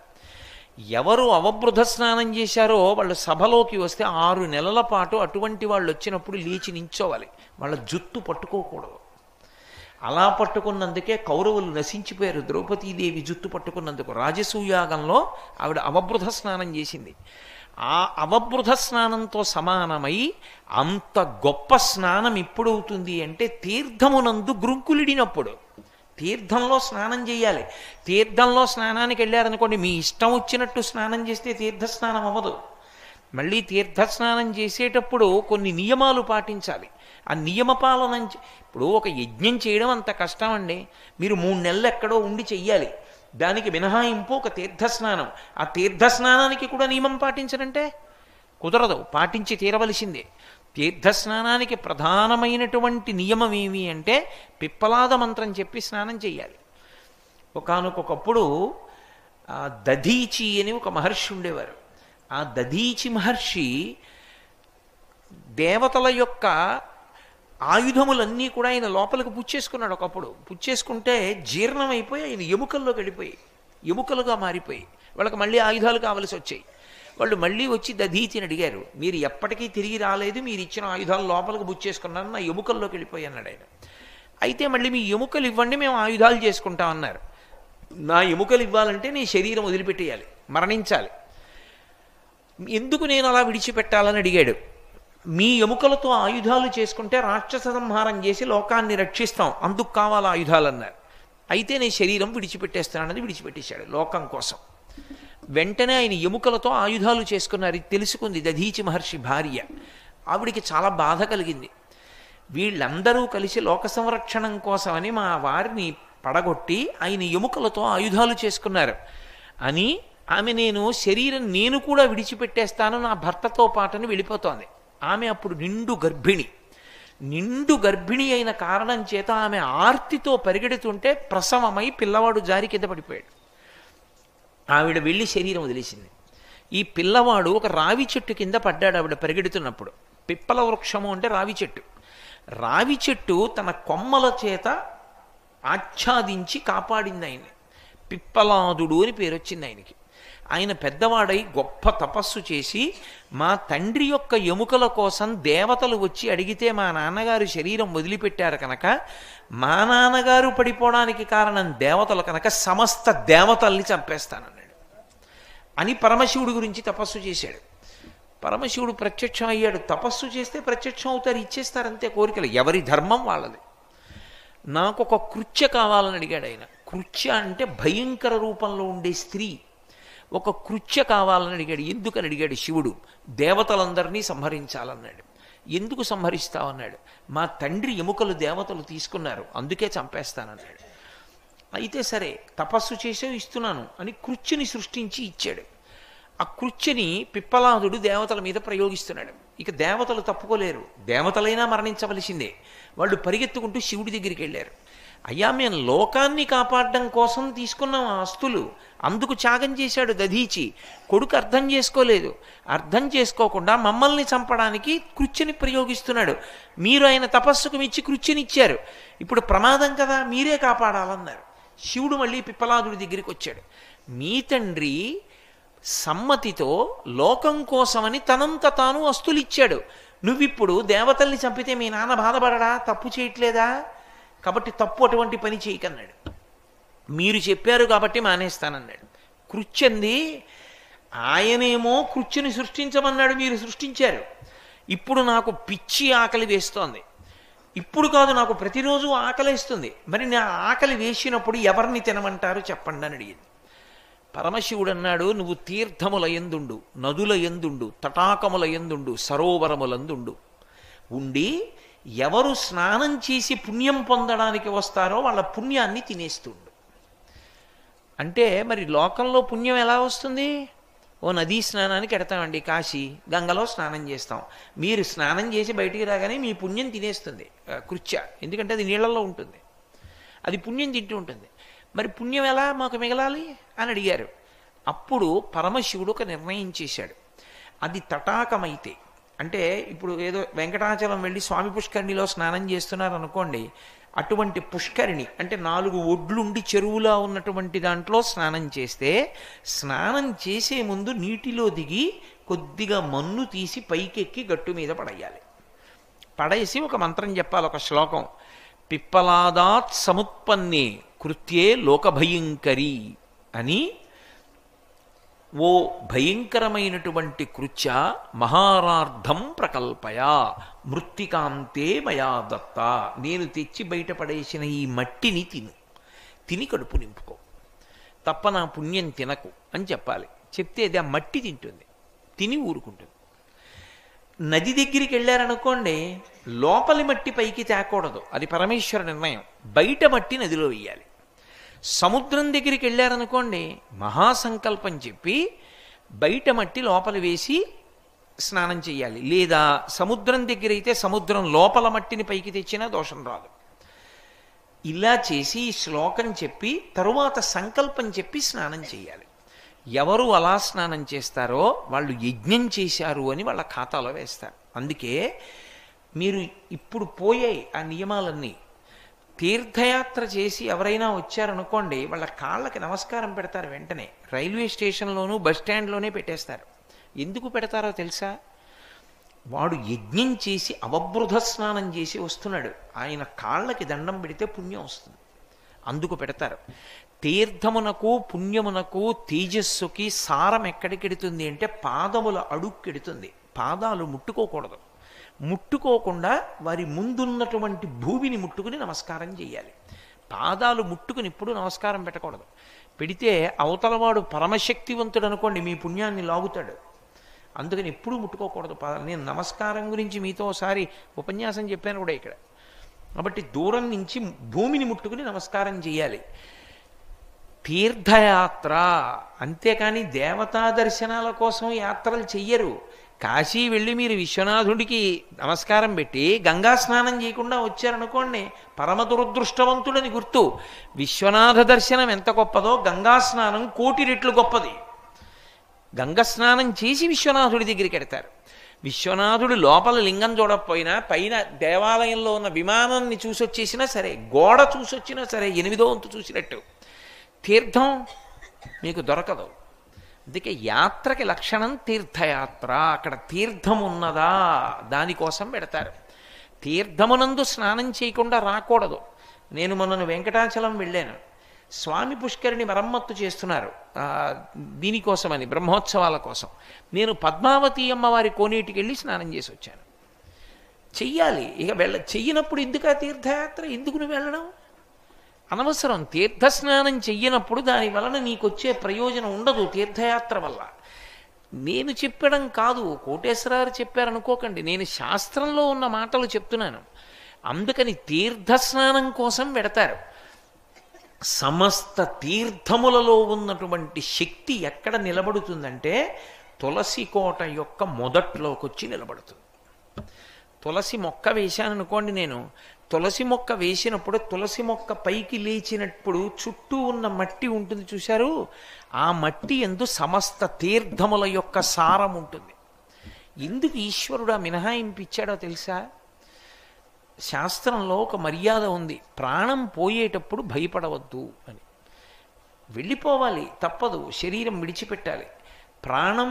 ఎవరు అవబృధ స్నానం చేశారో వాళ్ళు సభలోకి వస్తే 6 నెలల పాటు అటువంటి వాళ్ళు వచ్చినప్పుడు లేచి నించోవాలి. వాళ్ళ జుత్తు పట్టుకోకూడదు. అలా పట్టుకున్నందుకే కౌరవులు నశించిపోయారు. ద్రౌపదీదేవి జుత్తు పట్టుకున్నందుకు. రాజసూయాగంలో ఆవిడ అవబృధ స్నానం చేసింది. ఆ అవబృధ స్నానంతో సమానమై అంత గొప్ప స్నానం ఎప్పుడవుతుంది అంటే తీర్థమునందు గ్రుంకులిడినప్పుడు. తీర్థంలో స్నానం చేయాలి. తీర్థంలో స్నానానికి వెళ్ళారనుకోండి, మీ ఇష్టం వచ్చినట్టు స్నానం చేస్తే తీర్థస్నానం అవ్వదు. మళ్ళీ తీర్థస్నానం చేసేటప్పుడు కొన్ని నియమాలు పాటించాలి. ఆ నియమపాలన ఇప్పుడు ఒక యజ్ఞం చేయడం అంత కష్టం అండి. మీరు 3 నెలలు ఎక్కడో ఉండి చెయ్యాలి. దానికి మినహాయింపు ఒక తీర్థస్నానం. ఆ తీర్థస్నానానికి కూడా నియమం పాటించనంటే కుదరదు, పాటించి తీరవలసిందే. తీర్థస్నానానికి ప్రధానమైనటువంటి నియమం ఏమి అంటే పిప్పలాద మంత్రం చెప్పి స్నానం చెయ్యాలి. ఒకానొకప్పుడు దధీచి అని ఒక మహర్షి ఉండేవారు. ఆ దధీచి మహర్షి దేవతల యొక్క ఆయుధములన్నీ కూడా ఆయన లోపలికి పుచ్చేసుకున్నాడు. ఒకప్పుడు పుచ్చేసుకుంటే జీర్ణమైపోయి ఆయన ఎముకల్లోకి వెళ్ళిపోయి ఎముకలుగా మారిపోయి వాళ్ళకి మళ్ళీ ఆయుధాలు కావలసి వచ్చాయి. వాళ్ళు మళ్ళీ వచ్చి దధీచిని అడిగారు, మీరు ఎప్పటికీ తిరిగి రాలేదు, మీరు ఇచ్చిన ఆయుధాలు లోపలికి బుచ్చేసుకున్నారు, నా ఎముకల్లోకి వెళ్ళిపోయి అన్నాడు ఆయన. అయితే మళ్ళీ మీ ఎముకలు ఇవ్వండి, మేము ఆయుధాలు చేసుకుంటామన్నారు. నా ఎముకలు ఇవ్వాలంటే నీ శరీరం వదిలిపెట్టేయాలి, మరణించాలి. ఎందుకు నేను అలా విడిచిపెట్టాలని అడిగాడు. మీ ఎముకలతో ఆయుధాలు చేసుకుంటే రాక్షస సంహారం చేసి లోకాన్ని రక్షిస్తాం, అందుకు కావాలి ఆయుధాలు అన్నారు. అయితే నేను శరీరం విడిచిపెట్టేస్తానని విడిచిపెట్టేశాడు లోకం కోసం. వెంటనే ఆయన ఎముకలతో ఆయుధాలు చేసుకున్నారు. ఇది తెలుసుకుంది దధీచి మహర్షి భార్య. ఆవిడికి చాలా బాధ కలిగింది. వీళ్ళందరూ కలిసి లోక సంరక్షణం కోసమని మా వారిని పడగొట్టి ఆయన ఎముకలతో ఆయుధాలు చేసుకున్నారు అని ఆమె నేను కూడా విడిచిపెట్టేస్తాను, నా భర్తతో పాటని వెళ్ళిపోతోంది. ఆమె అప్పుడు నిండు గర్భిణి అయిన కారణం చేత ఆమె ఆర్తితో పరిగెడుతుంటే ప్రసవమై పిల్లవాడు జారి కింద పడిపోయాడు. ఆవిడ వెళ్ళి శరీరం వదిలేసింది. ఈ పిల్లవాడు ఒక రావి చెట్టు కింద పడ్డాడు ఆవిడ పరిగెడుతున్నప్పుడు. పిప్పల వృక్షము అంటే రావి చెట్టు. రావి చెట్టు తన కొమ్మల చేత ఆచ్ఛాదించి కాపాడింది ఆయన్ని. పిప్పలాదుడు అని పేరు వచ్చింది ఆయనకి. ఆయన పెద్దవాడై గొప్ప తపస్సు చేసి మా తండ్రి యొక్క ఎముకల కోసం దేవతలు వచ్చి అడిగితే మా నాన్నగారు శరీరం వదిలిపెట్టారు కనుక, మా నాన్నగారు పడిపోవడానికి కారణం దేవతలు కనుక సమస్త దేవతల్ని చంపేస్తానన్నాడు అని పరమశివుడి గురించి తపస్సు చేశాడు. పరమశివుడు ప్రత్యక్షం అయ్యాడు. తపస్సు చేస్తే ప్రత్యక్షం అవుతారు, ఇచ్చేస్తారంతే కోరికలు, ఎవరి ధర్మం వాళ్ళది. నాకు ఒక కృత్య కావాలని అడిగాడు ఆయన. కృత్య అంటే భయంకర రూపంలో ఉండే స్త్రీ. ఒక కృత్య కావాలని అడిగాడు. ఎందుకని అడిగాడు శివుడు. దేవతలందరినీ సంహరించాలన్నాడు. ఎందుకు సంహరిస్తావన్నాడు. మా తండ్రి ఎముకలు దేవతలు తీసుకున్నారు, అందుకే చంపేస్తానన్నాడు. అయితే సరే తపస్సు చేసే ఇస్తున్నాను అని కృత్యని సృష్టించి ఇచ్చాడు. ఆ కృత్యని పిప్పలాదుడు దేవతల మీద ప్రయోగిస్తున్నాడు. ఇక దేవతలు తప్పుకోలేరు, దేవతలైనా మరణించవలసిందే. వాళ్ళు పరిగెత్తుకుంటూ శివుడి దగ్గరికి వెళ్ళారు. అయ్యా, మేము లోకాన్ని కాపాడడం కోసం తీసుకున్నాం ఆ ఆస్తులు, అందుకు త్యాగం చేశాడు దధీచి. కొడుకు అర్థం చేసుకోలేదు. అర్థం చేసుకోకుండా మమ్మల్ని చంపడానికి కృత్యని ప్రయోగిస్తున్నాడు. మీరు ఆయన తపస్సుకు మెచ్చి కృత్యనిచ్చారు, ఇప్పుడు ప్రమాదం కదా, మీరే కాపాడాలన్నారు. శివుడు మళ్ళీ పిప్పలాదుడి దగ్గరికి వచ్చాడు. మీ తండ్రి సమ్మతితో లోకం కోసమని తనంత తాను ఆస్తులిచ్చాడు. నువ్విప్పుడు దేవతల్ని చంపితే మీ నాన్న బాధపడడా? తప్పు చేయట్లేదా? కాబట్టి తప్పు అటువంటి పని చేయకన్నాడు. మీరు చెప్పారు కాబట్టి మానేస్తానన్నాడు. కృత్యంది ఆయనేమో కృత్యని సృష్టించమన్నాడు, మీరు సృష్టించారు. ఇప్పుడు నాకు పిచ్చి ఆకలి వేస్తోంది. ఇప్పుడు కాదు, నాకు ప్రతిరోజు ఆకలిస్తుంది. మరి నా ఆకలి వేసినప్పుడు ఎవరిని తినమంటారు చెప్పండి అని అడిగింది. పరమశివుడు అన్నాడు, నువ్వు తీర్థముల యందుండు, నదుల యందుండు, తటాకముల యందుండు, సరోవరములందుండు ఉండి ఎవరు స్నానం చేసి పుణ్యం పొందడానికి వస్తారో వాళ్ళ పుణ్యాన్ని తినేస్తుండు. అంటే మరి లోకంలో పుణ్యం ఎలా వస్తుంది? ఓ నదీ స్నానానికి ఎడతామండి, కాశీ గంగలో స్నానం చేస్తాం. మీరు స్నానం చేసి బయటికి రాగానే మీ పుణ్యం తినేస్తుంది కృత్య. ఎందుకంటే అది నీళ్లలో ఉంటుంది, అది పుణ్యం తింటూ ఉంటుంది. మరి పుణ్యం ఎలా మాకు మిగలాలి అని అడిగారు. అప్పుడు పరమశివుడు ఒక నిర్ణయం చేశాడు. అది తటాకమైతే, అంటే ఇప్పుడు ఏదో వెంకటాచలం వెళ్ళి స్వామి పుష్కరిణిలో స్నానం చేస్తున్నారు అనుకోండి, అటువంటి పుష్కరిణి అంటే 4 ఒడ్లుండి చెరువులా ఉన్నటువంటి దాంట్లో స్నానం చేస్తే, స్నానం చేసే ముందు నీటిలో దిగి కొద్దిగా మన్ను తీసి పైకెక్కి గట్టు మీద పడేయాలి. పడేసి ఒక మంత్రం చెప్పాలి, ఒక శ్లోకం. పిప్పలాదాత్ సముత్పన్నే కృత్యే లోకభయంకరి అని. ఓ భయంకరమైనటువంటి కృత్య, మహారార్థం ప్రకల్పయ మృత్తికాంతే మయా దత్త, నేను తెచ్చి బయటపడేసిన ఈ మట్టిని తిను. తిని కడుపు నింపుకో, తప్ప నా పుణ్యం తినకు అని చెప్పాలి. చెప్తే అది ఆ మట్టి తింటుంది, తిని ఊరుకుంటుంది. నది దగ్గరికి వెళ్ళారనుకోండి, లోపలి మట్టి పైకి తేకూడదు, అది పరమేశ్వర నిర్ణయం. బయట మట్టి నదిలో వెయ్యాలి. సముద్రం దగ్గరికి వెళ్ళారనుకోండి, మహాసంకల్పం చెప్పి బయట మట్టి లోపల వేసి స్నానం చేయాలి. లేదా సముద్రం దగ్గర అయితే సముద్రం లోపల మట్టిని పైకి తెచ్చినా దోషం రాదు. ఇలా చేసి శ్లోకం చెప్పి తరువాత సంకల్పం చెప్పి స్నానం చేయాలి. ఎవరు అలా స్నానం చేస్తారో వాళ్ళు యజ్ఞం చేశారు అని వాళ్ళ ఖాతాలో వేస్తారు. అందుకే మీరు ఇప్పుడు పోయాయి ఆ నియమాలన్నీ. తీర్థయాత్ర చేసి ఎవరైనా వచ్చారనుకోండి, వాళ్ళ కాళ్ళకి నమస్కారం పెడతారు వెంటనే. రైల్వే స్టేషన్లోనూ బస్ స్టాండ్లోనే పెట్టేస్తారు. ఎందుకు పెడతారో తెలుసా? వాడు యజ్ఞం చేసి అవబృధ స్నానం చేసి వస్తున్నాడు, ఆయన కాళ్ళకి దండం పెడితే పుణ్యం వస్తుంది, అందుకు పెడతారు. తీర్థమునకు పుణ్యమునకు తేజస్సుకి సారం ఎక్కడికెడుతుంది అంటే పాదముల అడుక్కెడుతుంది. పాదాలు ముట్టుకోకూడదు. ముట్టుకోకుండా వారి ముందున్నటువంటి భూమిని ముట్టుకుని నమస్కారం చేయాలి. పాదాలు ముట్టుకుని ఇప్పుడు నమస్కారం పెట్టకూడదు. పెడితే అవతలవాడు పరమశక్తివంతుడు అనుకోండి, మీ పుణ్యాన్ని లాగుతాడు. అందుకని ఎప్పుడూ ముట్టుకోకూడదు పాదాలు. నేను నమస్కారం గురించి మీతో ఒకసారి ఉపన్యాసం చెప్పాను కూడా ఇక్కడ. కాబట్టి దూరం నుంచి భూమిని ముట్టుకుని నమస్కారం చేయాలి. తీర్థయాత్ర అంతేకాని దేవతా దర్శనాల కోసం యాత్రలు చెయ్యరు. కాశీ వెళ్ళి మీరు విశ్వనాథుడికి నమస్కారం పెట్టి గంగా స్నానం చేయకుండా వచ్చారనుకోండి, పరమ దురదృష్టవంతుడని గుర్తు. విశ్వనాథ దర్శనం ఎంత గొప్పదో గంగా స్నానం కోటి రెట్లు గొప్పది. గంగ స్నానం చేసి విశ్వనాథుడి దగ్గరికి వెడతారు. విశ్వనాథుడు లోపల లింగం చూడకపోయినా పైన దేవాలయంలో ఉన్న విమానాన్ని చూసొచ్చేసినా సరే, గోడ చూసొచ్చినా సరే, 8వ వంతు చూసినట్టు తీర్థం మీకు దొరకదు. అందుకే యాత్రకి లక్షణం తీర్థయాత్ర. అక్కడ తీర్థం ఉన్నదా దానికోసం పెడతారు. తీర్థమునందు స్నానం చేయకుండా రాకూడదు. నేను మొన్న వెంకటాచలం వెళ్ళాను. స్వామి పుష్కరిణి మరమ్మత్తు చేస్తున్నారు దీనికోసమని, బ్రహ్మోత్సవాల కోసం. నేను పద్మావతి అమ్మవారి కోనేటికి వెళ్ళి స్నానం చేసి వచ్చాను. చెయ్యాలి, ఇక చెయ్యినప్పుడు ఎందుకు ఆ తీర్థయాత్ర? ఎందుకు నువ్వు వెళ్ళడం అనవసరం. తీర్థస్నానం చెయ్యనప్పుడు దాని వలన నీకొచ్చే ప్రయోజనం ఉండదు తీర్థయాత్ర వల్ల. నేను చెప్పడం కాదు, కోటేశ్వరారు చెప్పారనుకోకండి, నేను శాస్త్రంలో ఉన్న మాటలు చెప్తున్నాను. అందుకని తీర్థస్నానం కోసం పెడతారు. సమస్త తీర్థములలో ఉన్నటువంటి శక్తి ఎక్కడ నిలబడుతుందంటే తులసి కోట యొక్క మొదట్లోకి వచ్చి నిలబడుతుంది. తులసి మొక్క వేశాననుకోండి, నేను తులసి మొక్క వేసినప్పుడు తులసి మొక్క పైకి లేచినప్పుడు చుట్టూ ఉన్న మట్టి ఉంటుంది చూశారు, ఆ మట్టి యందు సమస్త తీర్థముల యొక్క సారం ఉంటుంది. ఎందుకు ఈశ్వరుడు ఆ మినహాయింపు ఇచ్చాడో తెలుసా? శాస్త్రంలో ఒక మర్యాద ఉంది, ప్రాణం పోయేటప్పుడు భయపడవద్దు అని. వెళ్ళిపోవాలి, తప్పదు, శరీరం విడిచిపెట్టాలి. ప్రాణం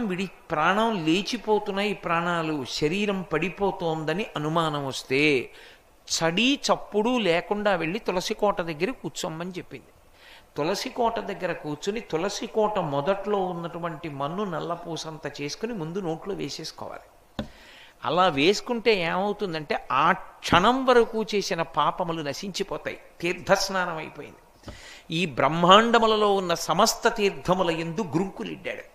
లేచిపోతున్నాయి, ప్రాణాలు, శరీరం పడిపోతోందని అనుమానం వస్తే చడి చప్పుడు లేకుండా వెళ్ళి తులసి కోట దగ్గర కూర్చోమని చెప్పింది. తులసి కోట దగ్గర కూర్చుని తులసి కోట మొదట్లో ఉన్నటువంటి మన్ను నల్లపూసంత చేసుకుని ముందు నోట్లో వేసేసుకోవాలి. అలా వేసుకుంటే ఏమవుతుందంటే ఆ క్షణం వరకు చేసిన పాపములు నశించిపోతాయి. తీర్థస్నానం అయిపోయింది. ఈ బ్రహ్మాండములలో ఉన్న సమస్త తీర్థముల యందు గురుంకులిడ్డాడు.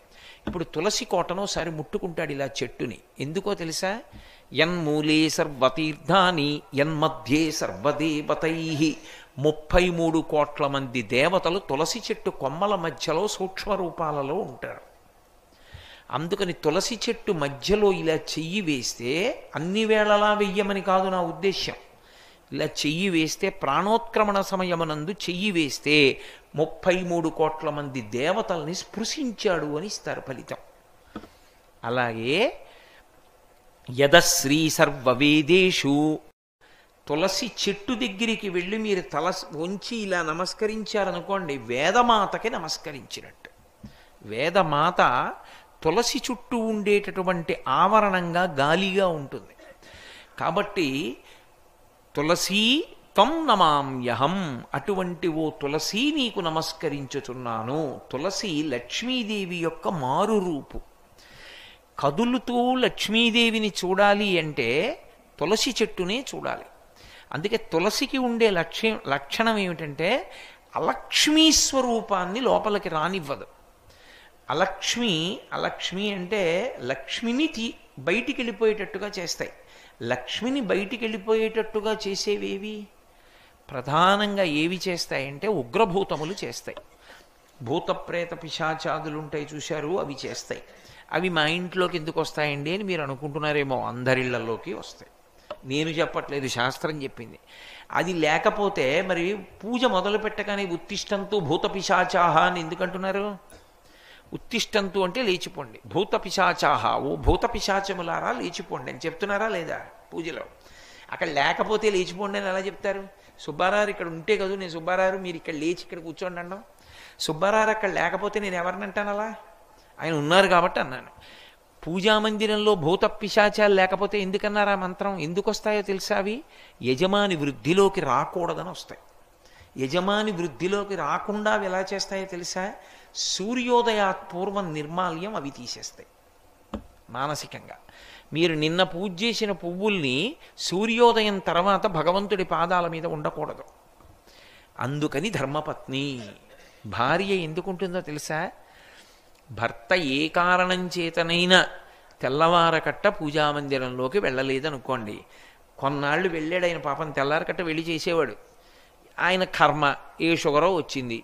ఇప్పుడు తులసి కోటను ఒకసారి ముట్టుకుంటాడు ఇలా చెట్టుని. ఎందుకో తెలుసా? యన్మూలే సర్వతీర్థాని యన్మధ్యే సర్వదేవతై. 33 కోట్ల మంది దేవతలు తులసి చెట్టు కొమ్మల మధ్యలో సూక్ష్మ రూపాలలో ఉంటారు. అందుకని తులసి చెట్టు మధ్యలో ఇలా చెయ్యి వేస్తే, అన్ని వేళలా వెయ్యమని కాదు నా ఉద్దేశ్యం, ఇలా చెయ్యి వేస్తే ప్రాణోత్క్రమణ సమయమునందు చెయ్యి వేస్తే 33 కోట్ల మంది దేవతల్ని స్పృశించాడు అని ఇస్తారు ఫలితం. అలాగే యదశ్రీ సర్వవేదేషు, తులసి చెట్టు దగ్గరికి వెళ్ళి మీరు తల వంచి ఇలా నమస్కరించారనుకోండి, వేదమాతకి నమస్కరించినట్టు. వేదమాత తులసి చుట్టూ ఉండేటటువంటి ఆవరణంగా గాలిగా ఉంటుంది. కాబట్టి తులసీ త్వం నమామ్యహం, అటువంటి ఓ తులసి నీకు నమస్కరించుచున్నాను. తులసి లక్ష్మీదేవి యొక్క మారు రూపు. కదులుతూ లక్ష్మీదేవిని చూడాలి అంటే తులసి చెట్టునే చూడాలి. అందుకే తులసికి ఉండే లక్షణం ఏమిటంటే అలక్ష్మీ స్వరూపాన్ని లోపలికి రానివ్వదు. అలక్ష్మి అంటే లక్ష్మిని బయటికి వెళ్ళిపోయేటట్టుగా చేస్తాయి. లక్ష్మిని బయటికి వెళ్ళిపోయేటట్టుగా చేసేవేవి? ప్రధానంగా ఏవి చేస్తాయంటే ఉగ్రభూతములు చేస్తాయి. భూత ప్రేత పిశాచాదులు ఉంటాయి చూశారు, అవి చేస్తాయి. అవి మా ఇంట్లోకి ఎందుకు వస్తాయండి అని మీరు అనుకుంటున్నారేమో. అందరిళ్లలోకి వస్తాయి. నేను చెప్పట్లేదు, శాస్త్రం చెప్పింది. అది లేకపోతే మరి పూజ మొదలు పెట్టగానే ఉత్తిష్టంతు భూత పిశాచాహ అని ఎందుకంటున్నారు? ఉత్తిష్టంతు అంటే లేచిపోండి, భూత పిశాచాహ ఓ భూత పిశాచములారా లేచిపోండి అని చెప్తున్నారా లేదా పూజలో? అక్కడ లేకపోతే లేచిపోండి అని ఎలా చెప్తారు? సుబ్బారావు ఇక్కడ ఉంటే కదా నేను సుబ్బారావు మీరు ఇక్కడ లేచి ఇక్కడ కూర్చోండి అన్నాం. సుబ్బారావు అక్కడ లేకపోతే నేను ఎవరిని అంటాను? అలా ఆయన ఉన్నారు కాబట్టి అన్నాను. పూజామందిరంలో భూత పిశాచాలు లేకపోతే ఎందుకన్నారా మంత్రం? ఎందుకు వస్తాయో తెలుసా? అవి యజమాని వృద్ధిలోకి రాకూడదని వస్తాయి. యజమాని వృద్ధిలోకి రాకుండా అవి ఎలా చేస్తాయో తెలుసా? సూర్యోదయాత్ పూర్వం నిర్మాల్యం అవి తీసేస్తాయి మానసికంగా. మీరు నిన్న పూజ చేసిన పువ్వుల్ని సూర్యోదయం తర్వాత భగవంతుడి పాదాల మీద ఉండకూడదు. అందుకని ధర్మపత్ని భార్య ఎందుకుంటుందో తెలుసా? భర్త ఏ కారణం చేతనైనా తెల్లవారకట్ట పూజామందిరంలోకి వెళ్ళలేదనుకోండి, కొన్నాళ్ళు వెళ్ళాడు ఆయన, పాపం తెల్లారకట్ట వెళ్ళి చేసేవాడు. ఆయన కర్మ, ఏ షుగరో వచ్చింది,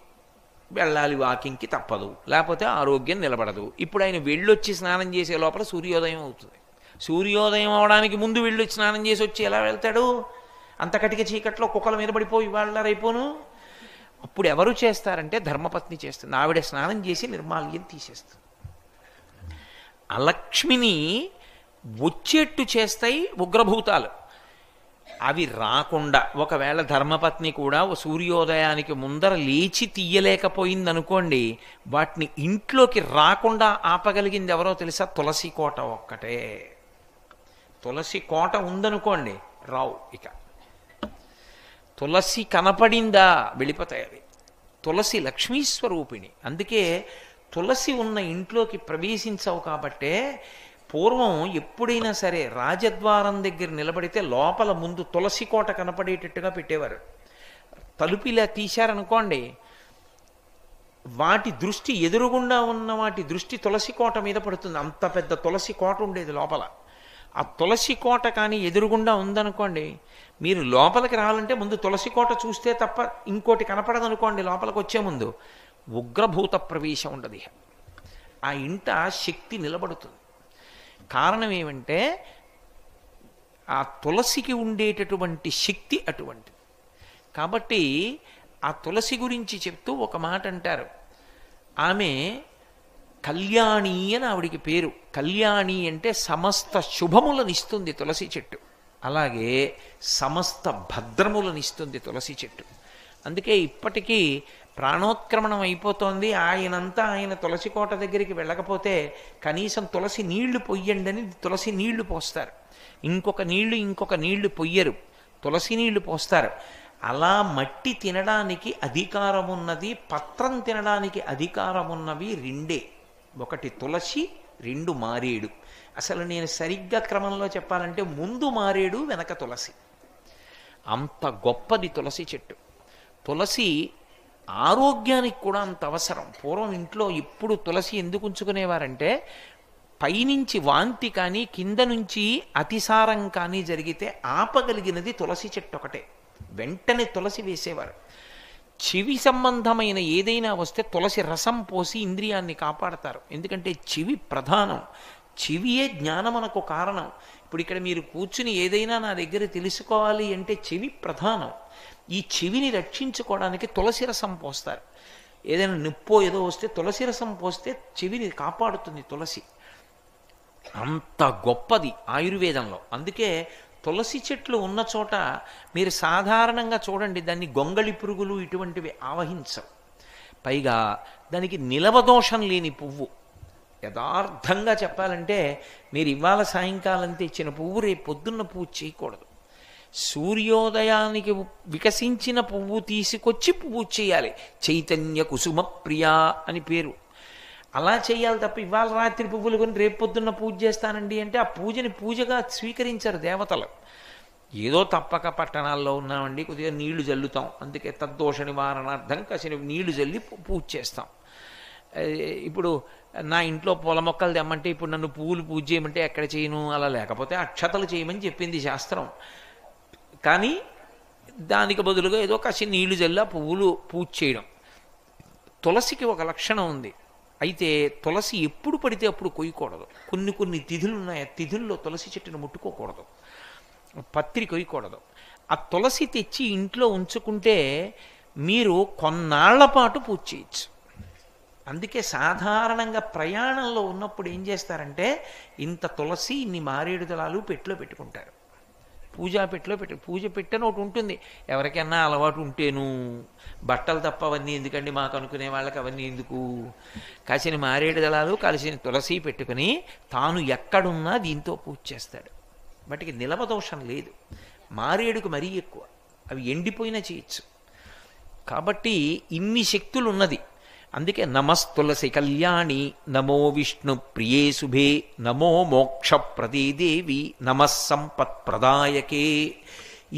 వెళ్ళాలి వాకింగ్కి తప్పదు, లేకపోతే ఆరోగ్యం నిలబడదు. ఇప్పుడు ఆయన వెళ్ళొచ్చి స్నానం చేసే లోపల సూర్యోదయం అవుతుంది. సూర్యోదయం అవడానికి ముందు వెళ్ళొచ్చి స్నానం చేసి వచ్చి ఎలా వెళ్తాడు? అంత కటిక చీకట్లో కుక్కల మీద పడిపోయి వాళ్ళ రైపోను. అప్పుడు ఎవరు చేస్తారంటే ధర్మపత్ని చేస్తుంది. ఆవిడ స్నానం చేసి నిర్మాల్యం తీసేస్తుంది. అలక్ష్మిని వచ్చేట్టు చేస్తాయి ఉగ్రభూతాలు. అవి రాకుండా ఒకవేళ ధర్మపత్ని కూడా సూర్యోదయానికి ముందర లేచి తీయలేకపోయిందనుకోండి, వాటిని ఇంట్లోకి రాకుండా ఆపగలిగింది ఎవరో తెలుసా? తులసి కోట ఒక్కటే. తులసి కోట ఉందనుకోండి రావు. ఇక తులసి కనపడిందా వెళ్ళిపోతాయి అవి. తులసి లక్ష్మీస్వరూపిణి. అందుకే తులసి ఉన్న ఇంట్లోకి ప్రవేశించవు. కాబట్టే పూర్వం ఎప్పుడైనా సరే రాజద్వారం దగ్గర నిలబడితే లోపల ముందు తులసి కోట కనపడేటట్టుగా పెట్టేవారు. తలుపు ఇలా తీశారనుకోండి, వాటి దృష్టి ఎదురుగుండా ఉన్న వాటి దృష్టి తులసి కోట మీద పడుతుంది. అంత పెద్ద తులసి కోట ఉండేది లోపల. ఆ తులసి కోట కానీ ఎదురుగుండా ఉందనుకోండి, మీరు లోపలికి రావాలంటే ముందు తులసి కోట చూస్తే తప్ప ఇంకోటి కనపడదనుకోండి. లోపలికి వచ్చే ముందు ఉగ్రభూత ప్రవేశం ఉండదు. ఆ ఇంట శక్తి నిలబడుతుంది. కారణం ఏమంటే ఆ తులసికి ఉండేటటువంటి శక్తి అటువంటిది. కాబట్టి ఆ తులసి గురించి చెప్తూ ఒక మాట అంటారు. ఆమె కళ్యాణి అని ఆవిడికి పేరు. కళ్యాణి అంటే సమస్త శుభములనిస్తుంది తులసి చెట్టు. అలాగే సమస్త భద్రములనిస్తుంది తులసి చెట్టు. అందుకే ఇప్పటికీ ప్రాణోత్క్రమణం అయిపోతోంది, ఆయనంతా ఆయన తులసి కోట దగ్గరికి వెళ్ళకపోతే కనీసం తులసి నీళ్లు పొయ్యండి అని తులసి నీళ్లు పోస్తారు. ఇంకొక నీళ్లు పొయ్యరు, తులసి నీళ్లు పోస్తారు. అలా మట్టి తినడానికి అధికారం ఉన్నది, పత్రం తినడానికి అధికారం ఉన్నవి రెండే. ఒకటి తులసి, రెండు మారేడు. అసలు నేను సరిగ్గా క్రమంలో చెప్పాలంటే ముందు మారేడు, వెనక తులసి. అంత గొప్పది తులసి చెట్టు. తులసి ఆరోగ్యానికి కూడా అంత అవసరం. పూర్వం ఇంట్లో ఇప్పుడు తులసి ఎందుకు ఉంచుకునేవారంటే, పైనుంచి వాంతి కానీ కింద నుంచి అతిసారం కానీ జరిగితే ఆపగలిగినది తులసి చెట్టు ఒకటే. వెంటనే తులసి వేసేవారు. చెవి సంబంధమైన ఏదైనా వస్తే తులసి రసం పోసి ఇంద్రియాన్ని కాపాడతారు. ఎందుకంటే చెవి ప్రధానం. చెవియే జ్ఞానమునకు కారణం. ఇప్పుడు ఇక్కడ మీరు కూర్చుని ఏదైనా నా దగ్గర తెలుసుకోవాలి అంటే చెవి ప్రధానం. ఈ చెవిని రక్షించుకోవడానికి తులసి రసం పోస్తారు. ఏదైనా నొప్పో ఏదో వస్తే తులసి రసం పోస్తే చెవిని కాపాడుతుంది తులసి. అంత గొప్పది ఆయుర్వేదంలో. అందుకే తులసి చెట్లు ఉన్న చోట మీరు సాధారణంగా చూడండి, దాన్ని గొంగళి పురుగులు ఇటువంటివి ఆవహించవు. పైగా దానికి నిలవదోషం లేని పువ్వు. యథార్థంగా చెప్పాలంటే మీరు ఇవాళ సాయంకాలం తెచ్చిన పువ్వు రేపు పొద్దున్న పూజ చేయకూడదు. సూర్యోదయానికి వికసించిన పువ్వు తీసుకొచ్చి పూజ చేయాలి. చైతన్య కుసుమ ప్రియా అని పేరు. అలా చేయాలి తప్ప ఇవాళ రాత్రి పువ్వులు కొని రేపు పొద్దున్న పూజ చేస్తానండి అంటే ఆ పూజని పూజగా స్వీకరించారు దేవతలు. ఏదో తప్పక పట్టణాల్లో ఉన్నామండి, కొద్దిగా నీళ్లు జల్లుతాం, అందుకే తద్దోష నివారణార్థం కాసిన నీళ్లు జల్లి పూజ చేస్తాం. ఇప్పుడు నా ఇంట్లో పూల మొక్కలు తెమ్మంటే ఇప్పుడు నన్ను పువ్వులు పూజ చేయమంటే ఎక్కడ చేయను, అలా లేకపోతే అక్షతలు చేయమని చెప్పింది శాస్త్రం. కానీ దానికి బదులుగా ఏదో కాసి నీళ్లు జల్లి ఆ పువ్వులు పూజ చేయడం. తులసికి ఒక లక్షణం ఉంది. అయితే తులసి ఎప్పుడు పడితే అప్పుడు కొయ్యకూడదు. కొన్ని కొన్ని తిథులు ఉన్నాయి, ఆ తిథుల్లో తులసి చెట్టును ముట్టుకోకూడదు, పత్రి కొయ్యకూడదు. ఆ తులసి తెచ్చి ఇంట్లో ఉంచుకుంటే మీరు కొన్నాళ్ల పాటు పూజ చేయొచ్చు. అందుకే సాధారణంగా ప్రయాణంలో ఉన్నప్పుడు ఏం చేస్తారంటే ఇంత తులసి ఇన్ని మారేడు దళాలు పెట్టిలో పెట్టుకుంటారు. పూజ పెట్టని ఒకటి ఉంటుంది. ఎవరికైనా అలవాటు ఉంటేను, బట్టలు తప్ప అవన్నీ ఎందుకండి మాకు అనుకునే వాళ్ళకి అవన్నీ ఎందుకు, కాసిన మారేడు దళాలు కలిసిన తులసి పెట్టుకుని తాను ఎక్కడున్నా దీంతో పూజ చేస్తాడు. వాటికి నిలవ దోషం లేదు. మారేడుకు మరీ ఎక్కువ, అవి ఎండిపోయినా చేయొచ్చు. కాబట్టి ఇన్ని శక్తులు ఉన్నది. అందుకే నమస్తులసి కళ్యాణి, నమో విష్ణు ప్రియే శుభే, నమో మోక్ష ప్రదే దేవి, నమః సంపత్ ప్రదాయకే.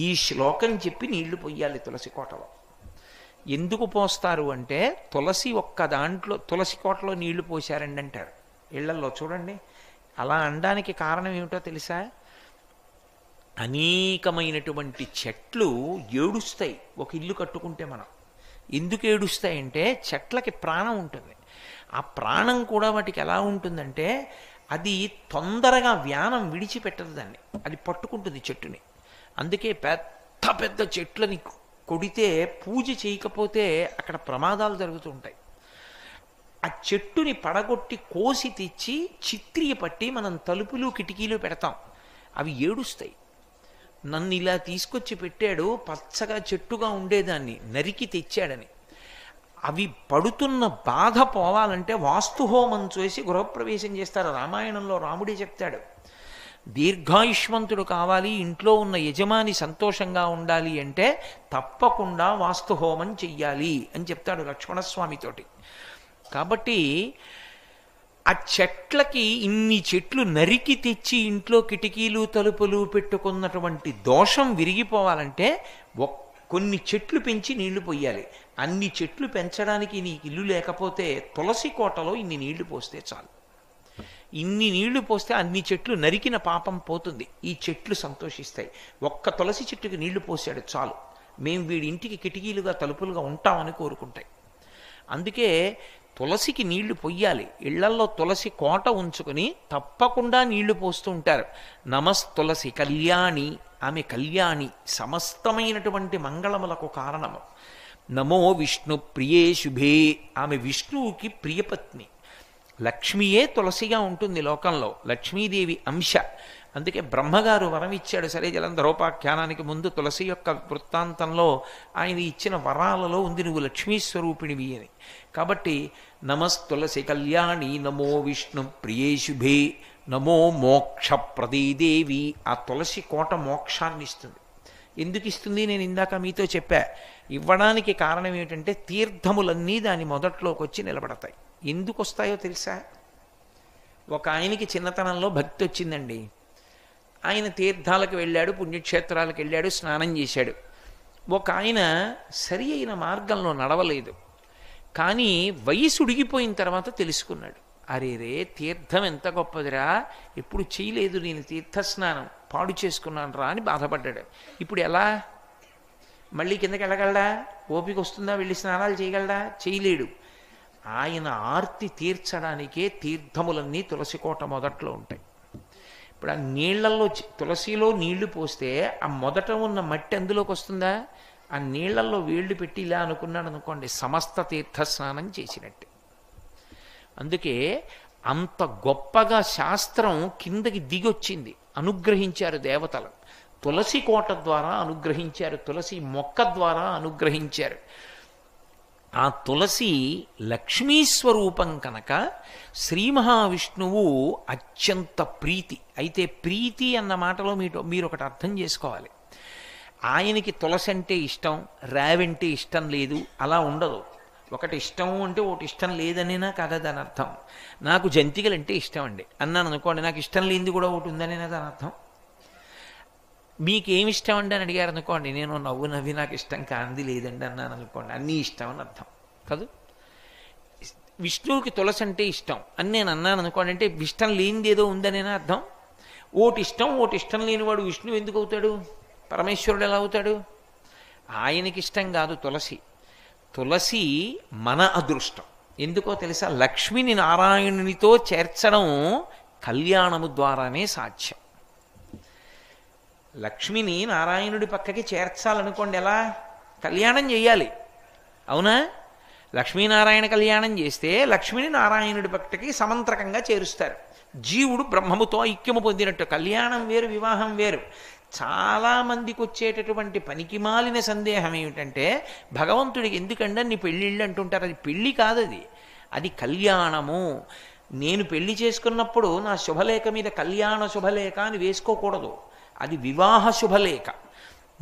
ఈ శ్లోకం చెప్పి నీళ్లు పొయ్యాలి తులసి కోటలో. ఎందుకు పోస్తారు అంటే తులసి ఒక్క దాంట్లో తులసి కోటలో నీళ్లు పోశారండి అంటారు ఇళ్లల్లో. చూడండి, అలా అనడానికి కారణం ఏమిటో తెలుసా? అనేకమైనటువంటి చెట్లు ఏడుస్తాయి ఒక ఇల్లు కట్టుకుంటే. మనం ఎందుకు ఏడుస్తాయంటే చెట్లకి ప్రాణం ఉంటుంది. ఆ ప్రాణం కూడా వాటికి ఎలా ఉంటుందంటే అది తొందరగా వ్యానం విడిచిపెట్టదు, దాన్ని అది పట్టుకుంటుంది చెట్టుని. అందుకే పెద్ద పెద్ద చెట్లని కొడితే పూజ చేయకపోతే అక్కడ ప్రమాదాలు జరుగుతూ ఉంటాయి. ఆ చెట్టుని పడగొట్టి కోసి తెచ్చి చిత్రియ పట్టి మనం తలుపులు కిటికీలు పెడతాం, అవి ఏడుస్తాయి. నన్ను ఇలా తీసుకొచ్చి పెట్టాడు, పచ్చగా చెట్టుగా ఉండేదాన్ని నరికి తెచ్చాడని. అవి పడుతున్న బాధ పోవాలంటే వాస్తుహోమం చేసి గృహప్రవేశం చేస్తారు. రామాయణంలో రాముడే చెప్తాడు, దీర్ఘాయుష్మంతుడు కావాలి, ఇంట్లో ఉన్న యజమాని సంతోషంగా ఉండాలి అంటే తప్పకుండా వాస్తుహోమం చెయ్యాలి అని చెప్తాడు లక్ష్మణస్వామితోటి. కాబట్టి ఆ చెట్లకి ఇన్ని చెట్లు నరికి తెచ్చి ఇంట్లో కిటికీలు తలుపులు పెట్టుకున్నటువంటి దోషం విరిగిపోవాలంటే కొన్ని చెట్లు పెంచి నీళ్లు పొయ్యాలి. అన్ని చెట్లు పెంచడానికి నీకు ఇల్లు లేకపోతే తులసి కోటలో ఇన్ని నీళ్లు పోస్తే చాలు. ఇన్ని నీళ్లు పోస్తే అన్ని చెట్లు నరికిన పాపం పోతుంది, ఈ చెట్లు సంతోషిస్తాయి. ఒక్క తులసి చెట్టుకి నీళ్లు పోసాడు చాలు, మేము వీడి ఇంటికి కిటికీలుగా తలుపులుగా ఉంటామని కోరుకుంటాయి. అందుకే తులసికి నీళ్లు పొయ్యాలి. ఇళ్లల్లో తులసి కోట ఉంచుకొని తప్పకుండా నీళ్లు పోస్తూ ఉంటారు. నమస్తులసి కళ్యాణి, ఆమె కళ్యాణి, సమస్తమైనటువంటి మంగళములకు కారణము. నమో విష్ణు ప్రియే శుభే, ఆమె విష్ణువుకి ప్రియపత్ని. లక్ష్మియే తులసిగా ఉంటుంది లోకంలో, లక్ష్మీదేవి అంశ. అందుకే బ్రహ్మగారు వరం ఇచ్చాడు సరే జలంధరోపాఖ్యానానికి ముందు. తులసి యొక్క వృత్తాంతంలో ఆయన ఇచ్చిన వరాలలో ఉంది నువ్వు లక్ష్మీస్వరూపిణివి అని. కాబట్టి నమస్తులసి కళ్యాణి, నమో విష్ణు ప్రియే శుభే, నమో మోక్ష ప్రదీదేవి. ఆ తులసి కోట మోక్షాన్ని ఇస్తుంది. ఎందుకు ఇస్తుంది నేను ఇందాక మీతో చెప్పా. ఇవ్వడానికి కారణం ఏమిటంటే తీర్థములన్నీ దాని మొదట్లోకి వచ్చి నిలబడతాయి. ఎందుకు వస్తాయో తెలుసా? ఒక ఆయనకి చిన్నతనంలో భక్తి వచ్చిందండి. ఆయన తీర్థాలకు వెళ్ళాడు, పుణ్యక్షేత్రాలకు వెళ్ళాడు, స్నానం చేశాడు. ఒక ఆయన సరి అయిన మార్గంలో నడవలేదు. కానీ వయసు ఉడిగిపోయిన తర్వాత తెలుసుకున్నాడు, అరే రే తీర్థం ఎంత గొప్పదిరా, ఎప్పుడు చేయలేదు నేను తీర్థస్నానం, పాడు చేసుకున్నాను రా అని బాధపడ్డాడు. ఇప్పుడు ఎలా మళ్ళీ కిందకి వెళ్ళగలడా? ఓపిక వస్తుందా? వెళ్ళి స్నానాలు చేయగలడా? చేయలేడు. ఆయన ఆర్తి తీర్చడానికే తీర్థములన్నీ తులసి కోట మొదట్లో ఉంటాయి. ఇప్పుడు ఆ నీళ్లలో తులసిలో నీళ్లు పోస్తే ఆ మొదట ఉన్న మట్టి అందులోకి వస్తుందా? ఆ నీళ్లలో వేళ్ళు పెట్టి ఇలా అనుకున్నాడు అనుకోండి, సమస్త తీర్థ స్నానం చేసినట్టే. అందుకే అంత గొప్పగా శాస్త్రం కిందకి దిగొచ్చింది, అనుగ్రహించారు దేవతలు. తులసి కోట ద్వారా అనుగ్రహించారు, తులసి మొక్క ద్వారా అనుగ్రహించారు. ఆ తులసి లక్ష్మీస్వరూపం కనుక శ్రీ మహావిష్ణువు అత్యంత ప్రీతి. అయితే ప్రీతి అన్న మాటలో మీరు ఒకటి అర్థం చేసుకోవాలి. ఆయనకి తులసి అంటే ఇష్టం, రావంటే ఇష్టం లేదు, అలా ఉండదు. ఒకటి ఇష్టం అంటే ఒకటి ఇష్టం లేదనేనా కాదా దాని అర్థం? నాకు జంతికలు అంటే ఇష్టం అండి అన్నాను అనుకోండి, నాకు ఇష్టం లేనిది కూడా ఒకటి ఉందనేనా దాని అర్థం? మీకేమిష్టం అండి అని అడిగారు అనుకోండి, నేను నవ్వు నవ్వి నాకు ఇష్టం కానిది లేదండి అన్నాను అనుకోండి, అన్నీ ఇష్టం అని అర్థం కాదు. విష్ణువుకి తులసి అంటే ఇష్టం అని నేను అన్నాను అనుకోండి, అంటే ఇష్టం లేనిది ఏదో ఉందనేనా అర్థం. ఓటి ఇష్టం లేనివాడు విష్ణువు ఎందుకు అవుతాడు? పరమేశ్వరుడు ఎలా అవుతాడు? ఆయనకి ఇష్టం కాదు తులసి. తులసి మన అదృష్టం. ఎందుకో తెలుసా? లక్ష్మిని నారాయణునితో చేర్చడం కళ్యాణము ద్వారానే సాధ్యం. లక్ష్మిని నారాయణుడి పక్కకి చేర్చాలనుకోండి, ఎలా? కళ్యాణం చేయాలి, అవునా? లక్ష్మీనారాయణ కళ్యాణం చేస్తే లక్ష్మిని నారాయణుడి పక్కకి సమంత్రకంగా చేరుస్తారు. జీవుడు బ్రహ్మముతో ఐక్యము పొందినట్టు. కళ్యాణం వేరు, వివాహం వేరు. చాలామందికి వచ్చేటటువంటి పనికిమాలిన సందేహం ఏమిటంటే, భగవంతుడికి ఎందుకంటే నీ పెళ్ళిళ్ళు అంటుంటారు. అది పెళ్ళి కాదు, అది కళ్యాణము. నేను పెళ్లి చేసుకున్నప్పుడు నా శుభలేఖ మీద కళ్యాణ శుభలేఖ అని వేసుకోకూడదు, అది వివాహ శుభలేఖ.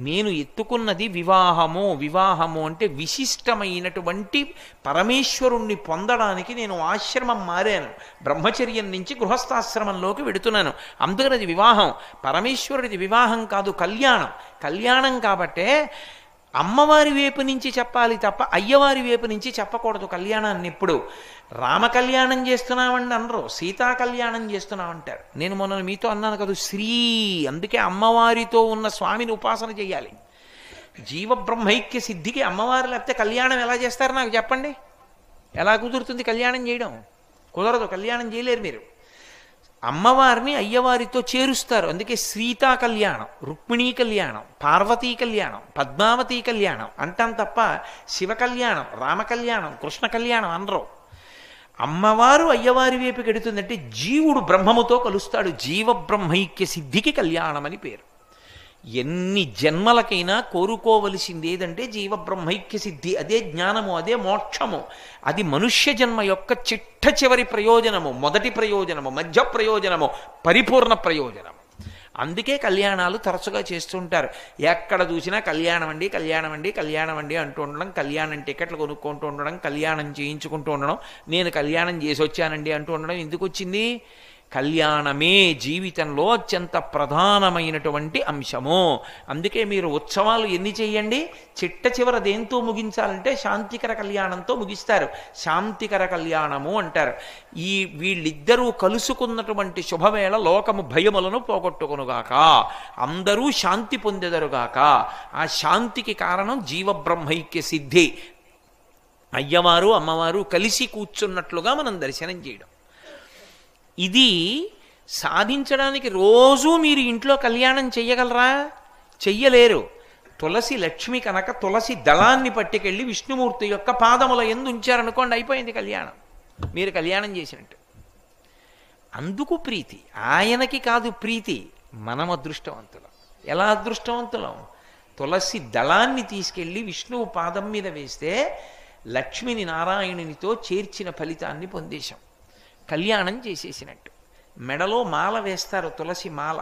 నేను ఎత్తుకున్నది వివాహము అంటే విశిష్టమైనటువంటి పరమేశ్వరుణ్ణి పొందడానికి నేను ఆశ్రమం మారాను. బ్రహ్మచర్యం నుంచి గృహస్థాశ్రమంలోకి వెడుతున్నాను. అందుకని అది వివాహం. పరమేశ్వరుడిది వివాహం కాదు, కళ్యాణం కాబట్టే అమ్మవారి వైపు నుంచి చెప్పాలి తప్ప అయ్యవారి వైపు నుంచి చెప్పకూడదు కళ్యాణాన్ని. ఎప్పుడు రామ కళ్యాణం చేస్తున్నామండి అనరు, సీతా కళ్యాణం చేస్తున్నామంటారు. నేను మొన్న మీతో అన్నాను కదా, శ్రీ, అందుకే అమ్మవారితో ఉన్న స్వామిని ఉపాసన చేయాలి. జీవబ్రహ్మైక్య సిద్ధికి అమ్మవారు లేకపోతే కళ్యాణం ఎలా చేస్తారు నాకు చెప్పండి? ఎలా కుదురుతుంది కళ్యాణం చేయడం? కుదరదు, కళ్యాణం చేయలేరు మీరు. అమ్మవారిని అయ్యవారితో చేరుస్తారు. అందుకే సీతా కళ్యాణం, రుక్మిణీ కళ్యాణం, పార్వతీ కళ్యాణం, పద్మావతీ కళ్యాణం అంటాం తప్ప శివ కళ్యాణం, రామ కళ్యాణం, కృష్ణ కళ్యాణం అనరు. అమ్మవారు అయ్యవారి వైపు గెడుతుందంటే జీవుడు బ్రహ్మముతో కలుస్తాడు. జీవబ్రహ్మైక్య సిద్ధికి కళ్యాణం అని పేరు. ఎన్ని జన్మలకైనా కోరుకోవలసింది ఏదంటే జీవబ్రహ్మైక్య సిద్ధి. అదే జ్ఞానము, అదే మోక్షము. అది మనుష్య జన్మ యొక్క చిట్ట చివరి ప్రయోజనము, మొదటి ప్రయోజనము, మధ్య ప్రయోజనము, పరిపూర్ణ ప్రయోజనము. అందుకే కళ్యాణాలు తరచుగా చేస్తుంటారు. ఎక్కడ చూసినా కళ్యాణం అండి అంటూ ఉండడం, కళ్యాణం టికెట్లు కొనుక్కుంటూ ఉండడం, కళ్యాణం చేయించుకుంటూ ఉండడం, నేను కళ్యాణం చేసి వచ్చానండి అంటూ ఉండడం. ఎందుకు వచ్చింది? కళ్యాణమే జీవితంలో అత్యంత ప్రధానమైనటువంటి అంశము. అందుకే మీరు ఉత్సవాలు ఎన్ని చెయ్యండి, చిట్ట చివర దేంతో ముగించాలంటే శాంతికర కళ్యాణంతో ముగిస్తారు. శాంతికర కళ్యాణము అంటారు. వీళ్ళిద్దరూ కలుసుకున్నటువంటి శుభవేళ లోకము భయములను పోగొట్టుకొనుగాక, అందరూ శాంతి పొందెదరుగాక. ఆ శాంతికి కారణం జీవబ్రహ్మైక్య సిద్ధి. అయ్యవారు అమ్మవారు కలిసి కూర్చున్నట్లుగా మనం దర్శనం చేయడం. ఇది సాధించడానికి రోజూ మీరు ఇంట్లో కళ్యాణం చెయ్యగలరా? చెయ్యలేరు. తులసి లక్ష్మి కనుక తులసి దళాన్ని పట్టుకెళ్ళి విష్ణుమూర్తి యొక్క పాదముల యందు ఉంచారనుకోండి, అయిపోయింది కళ్యాణం. మీరు కళ్యాణం చేసినట్టు. అందుకు ప్రీతి ఆయనకి కాదు, ప్రీతి మనం అదృష్టవంతులం. ఎలా అదృష్టవంతులం? తులసి దళాన్ని తీసుకెళ్ళి విష్ణువు పాదం మీద వేస్తే లక్ష్మిని నారాయణునితో చేర్చిన ఫలితాన్ని పొందేశాం. కళ్యాణం చేసేసినట్టు. మెడలో మాల వేస్తారు, తులసి మాల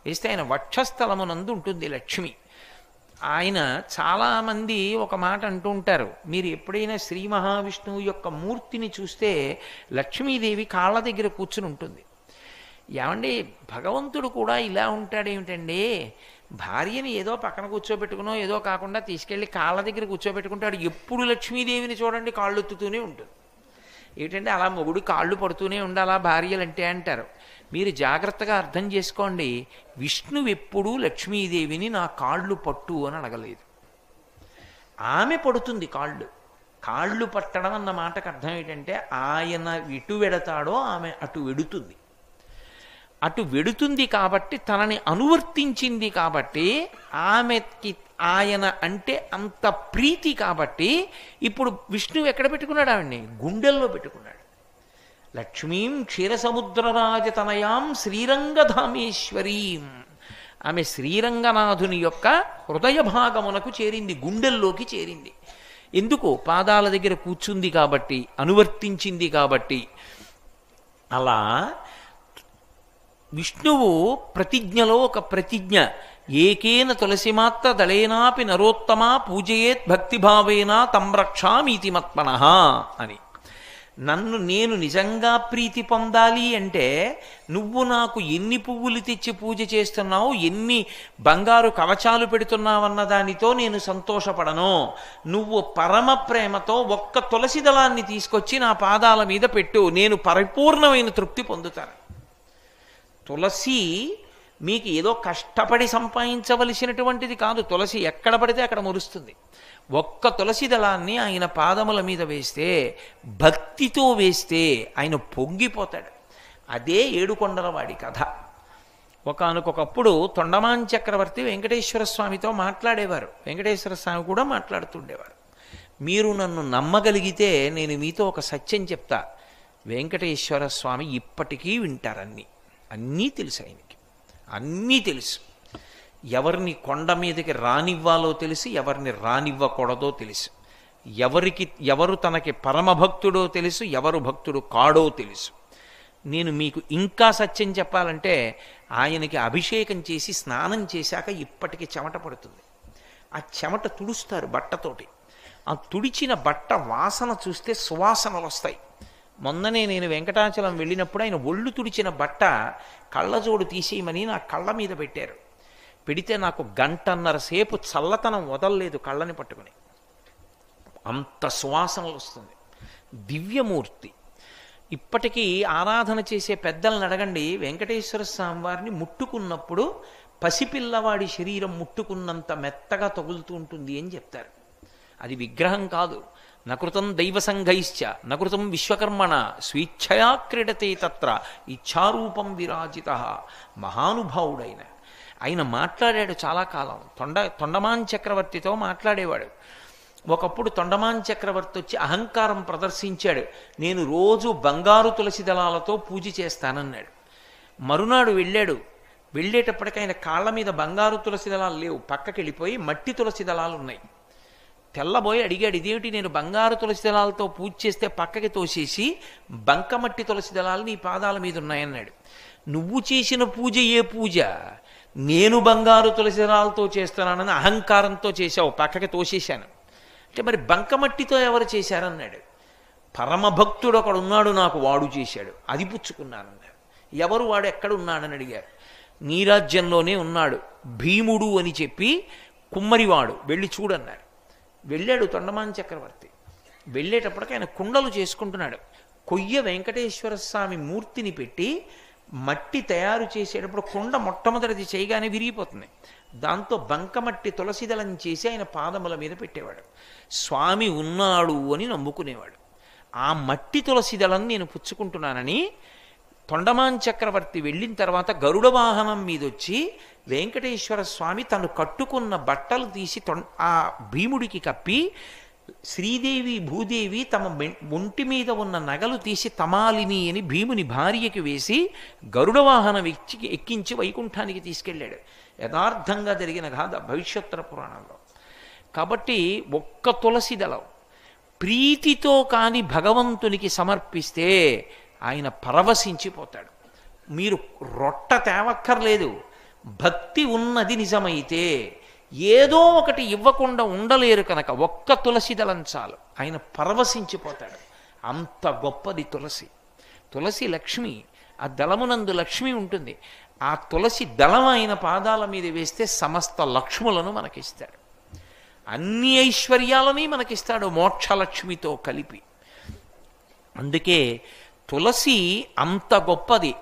వేస్తే ఆయన వక్షస్థలమునందు ఉంటుంది లక్ష్మి. ఆయన చాలామంది ఒక మాట అంటూ ఉంటారు, మీరు ఎప్పుడైనా శ్రీ మహావిష్ణువు యొక్క మూర్తిని చూస్తే లక్ష్మీదేవి కాళ్ళ దగ్గర కూర్చుని ఉంటుంది. ఏమండి, భగవంతుడు కూడా ఇలా ఉంటాడేమిటండి? భార్యని ఏదో పక్కన కూర్చోబెట్టుకునో ఏదో కాకుండా తీసుకెళ్ళి కాళ్ళ దగ్గర కూర్చోబెట్టుకుంటాడు. ఎప్పుడు లక్ష్మీదేవిని చూడండి కాళ్ళు ఎత్తుతూనే ఉంటుంది. ఏంటంటే అలా మొగుడు కాళ్ళు పడుతూనే ఉండాలా భార్యలంటే అంటారు. మీరు జాగ్రత్తగా అర్థం చేసుకోండి, విష్ణువు ఎప్పుడూ లక్ష్మీదేవిని నా కాళ్ళు పట్టు అని అడగలేదు. ఆమె పడుతుంది కాళ్ళు. కాళ్ళు పట్టడం అన్న మాటకు అర్థం ఏంటంటే ఆయన ఎటు వెడతాడో ఆమె అటు వెడుతుంది. అటు వెడుతుంది కాబట్టి, తనని అనువర్తించింది కాబట్టి, ఆమెకి ఆయన అంటే అంత ప్రీతి కాబట్టి ఇప్పుడు విష్ణువు ఎక్కడ పెట్టుకున్నాడు? ఆవిడ్ని గుండెల్లో పెట్టుకున్నాడు. లక్ష్మీం క్షీరసముద్రరాజతనయాం శ్రీరంగధామేశ్వరీం. ఆమె శ్రీరంగనాథుని యొక్క హృదయ భాగమునకు చేరింది, గుండెల్లోకి చేరింది. ఎందుకు? పాదాల దగ్గర కూర్చుంది కాబట్టి, అనువర్తించింది కాబట్టి. అలా విష్ణువు ప్రతిజ్ఞలో ఒక ప్రతిజ్ఞ, ఏకేన తులసిమాత్ర దళేనాపి నరోత్తమా పూజయేత్ భక్తిభావేన తం రక్షామీతి మత్మనః అని. నన్ను నేను నిజంగా ప్రీతి పొందాలి అంటే నువ్వు నాకు ఎన్ని పువ్వులు తెచ్చి పూజ చేస్తున్నావు, ఎన్ని బంగారు కవచాలు పెడుతున్నావన్న దానితో నేను సంతోషపడను. నువ్వు పరమ ప్రేమతో ఒక్క తులసి దళాన్ని తీసుకొచ్చి నా పాదాల మీద పెట్టు, నేను పరిపూర్ణమైన తృప్తి పొందుతాను. తులసి మీకు ఏదో కష్టపడి సంపాదించవలసినటువంటిది కాదు. తులసి ఎక్కడ పడితే అక్కడ మురుస్తుంది. ఒక్క తులసి దళాన్ని ఆయన పాదముల మీద వేస్తే, భక్తితో వేస్తే ఆయన పొంగిపోతాడు. అదే ఏడుకొండల వాడి కథ. ఒకానొకప్పుడు తొండమాన్ చక్రవర్తి వెంకటేశ్వర స్వామితో మాట్లాడేవారు. వెంకటేశ్వర స్వామి కూడా మాట్లాడుతుండేవారు. మీరు నన్ను నమ్మగలిగితే నేను మీతో ఒక సత్యం చెప్తా. వెంకటేశ్వర స్వామి ఇప్పటికీ వింటారన్నీ. అన్నీ తెలుసు ఆయనకి, అన్నీ తెలుసు. ఎవరిని కొండ మీదకి రానివ్వాలో తెలిసి, ఎవరిని రానివ్వకూడదో తెలుసు. ఎవరు తనకి పరమభక్తుడో తెలుసు, ఎవరు భక్తుడు కాడో తెలుసు. నేను మీకు ఇంకా సత్యం చెప్పాలంటే, ఆయనకి అభిషేకం చేసి స్నానం చేశాక ఇప్పటికీ చెమట పడుతుంది. ఆ చెమట తుడుస్తారు బట్టతోటి. ఆ తుడిచిన బట్ట వాసన చూస్తే సువాసనలు వస్తాయి. మొన్ననే నేను వెంకటాచలం వెళ్ళినప్పుడు ఆయన ఒళ్ళు తుడిచిన బట్ట కళ్ళజోడు తీసేయమని నా కళ్ళ మీద పెట్టారు. పెడితే నాకు గంటన్నర సేపు చల్లతనం వదలలేదు కళ్ళని పట్టుకుని. అంత సువాసనలు వస్తుంది. దివ్యమూర్తి. ఇప్పటికీ ఆరాధన చేసే పెద్దలను అడగండి, వెంకటేశ్వర స్వామి వారిని ముట్టుకున్నప్పుడు పసిపిల్లవాడి శరీరం ముట్టుకున్నంత మెత్తగా తగులుతూ ఉంటుంది అని చెప్తారు. అది విగ్రహం కాదు. నకృతం దైవసంఘైశ్చ నకృతం విశ్వకర్మణ స్వేచ్ఛయా క్రీడతే తత్ర ఇచ్ఛారూపం విరాజిత. మహానుభావుడైన ఆయన మాట్లాడాడు చాలా కాలం. తొండమాన్ చక్రవర్తితో మాట్లాడేవాడు. ఒకప్పుడు తొండమాన్ చక్రవర్తి వచ్చి అహంకారం ప్రదర్శించాడు. నేను రోజు బంగారు తులసి దళాలతో పూజ చేస్తానన్నాడు. మరునాడు వెళ్ళాడు. వెళ్ళేటప్పటికి ఆయన కాళ్ళ మీద బంగారు తులసి దళాలు లేవు, పక్కకి వెళ్ళిపోయి మట్టి తులసి దళాలు ఉన్నాయి. తెల్లబోయి అడిగాడు, ఇదేమిటి నేను బంగారు తులసి దళాలతో పూజ చేస్తే పక్కకి తోసేసి బంకమట్టి తులసి దళాలు నీ పాదాల మీద ఉన్నాయన్నాడు. నువ్వు చేసిన పూజ ఏ పూజ? నేను బంగారు తులసి దళాలతో చేస్తున్నానని అహంకారంతో చేశావు, పక్కకి తోసేశాను. అంటే మరి బంకమట్టితో ఎవరు చేశారన్నాడు. పరమభక్తుడు ఒకడు ఉన్నాడు నాకు, వాడు చేశాడు, అది పుచ్చుకున్నానన్నాడు. ఎవరు వాడు, ఎక్కడున్నాడని అడిగారు. నీ రాజ్యంలోనే ఉన్నాడు, భీముడు అని చెప్పి కుమ్మరివాడు, వెళ్ళి చూడన్నారు. వెళ్ళాడు తొండమాన్ చక్రవర్తి. వెళ్ళేటప్పటికి ఆయన కుండలు చేసుకుంటున్నాడు. కొయ్య వెంకటేశ్వర స్వామి మూర్తిని పెట్టి మట్టి తయారు చేసేటప్పుడు కుండ మొట్టమొదటిది చేయగానే విరిగిపోతుంది. దాంతో బంకమట్టి తులసిదళం చేసి ఆయన పాదముల మీద పెట్టేవాడు. స్వామి ఉన్నాడు అని నమ్ముకునేవాడు. ఆ మట్టి తులసిదళం నేను పుచ్చుకుంటున్నానని తొండమాన్ చక్రవర్తి వెళ్ళిన తర్వాత గరుడ వాహనం మీదొచ్చి వెంకటేశ్వర స్వామి తను కట్టుకున్న బట్టలు తీసి ఆ భీముడికి కప్పి, శ్రీదేవి భూదేవి తమ ఒంటి మీద ఉన్న నగలు తీసి తమాలిని అని భీముని భార్యకి వేసి గరుడ వాహనం ఎక్కించి వైకుంఠానికి తీసుకెళ్ళాడు. యథార్థంగా జరిగిన గాథ భవిష్యోత్తర పురాణంలో. కాబట్టి ఒక్క తులసి దళం ప్రీతితో కాని భగవంతునికి సమర్పిస్తే ఆయన పరవశించిపోతాడు. మీరు రొట్ట తేవక్కర్లేదు. భక్తి ఉన్నది నిజమైతే ఏదో ఒకటి ఇవ్వకుండా ఉండలేరు కనుక ఒక్క తులసి దళం చాలు, ఆయన పరవశించిపోతాడు. అంత గొప్పది తులసి. తులసి లక్ష్మి. ఆ దళమునందు లక్ష్మి ఉంటుంది. ఆ తులసి దళం ఆయన పాదాల మీద వేస్తే సమస్త లక్ష్ములను మనకిస్తాడు. అన్ని ఐశ్వర్యాలని మనకిస్తాడు మోక్షలక్ష్మితో కలిపి. అందుకే తులసి అంత గొప్పది.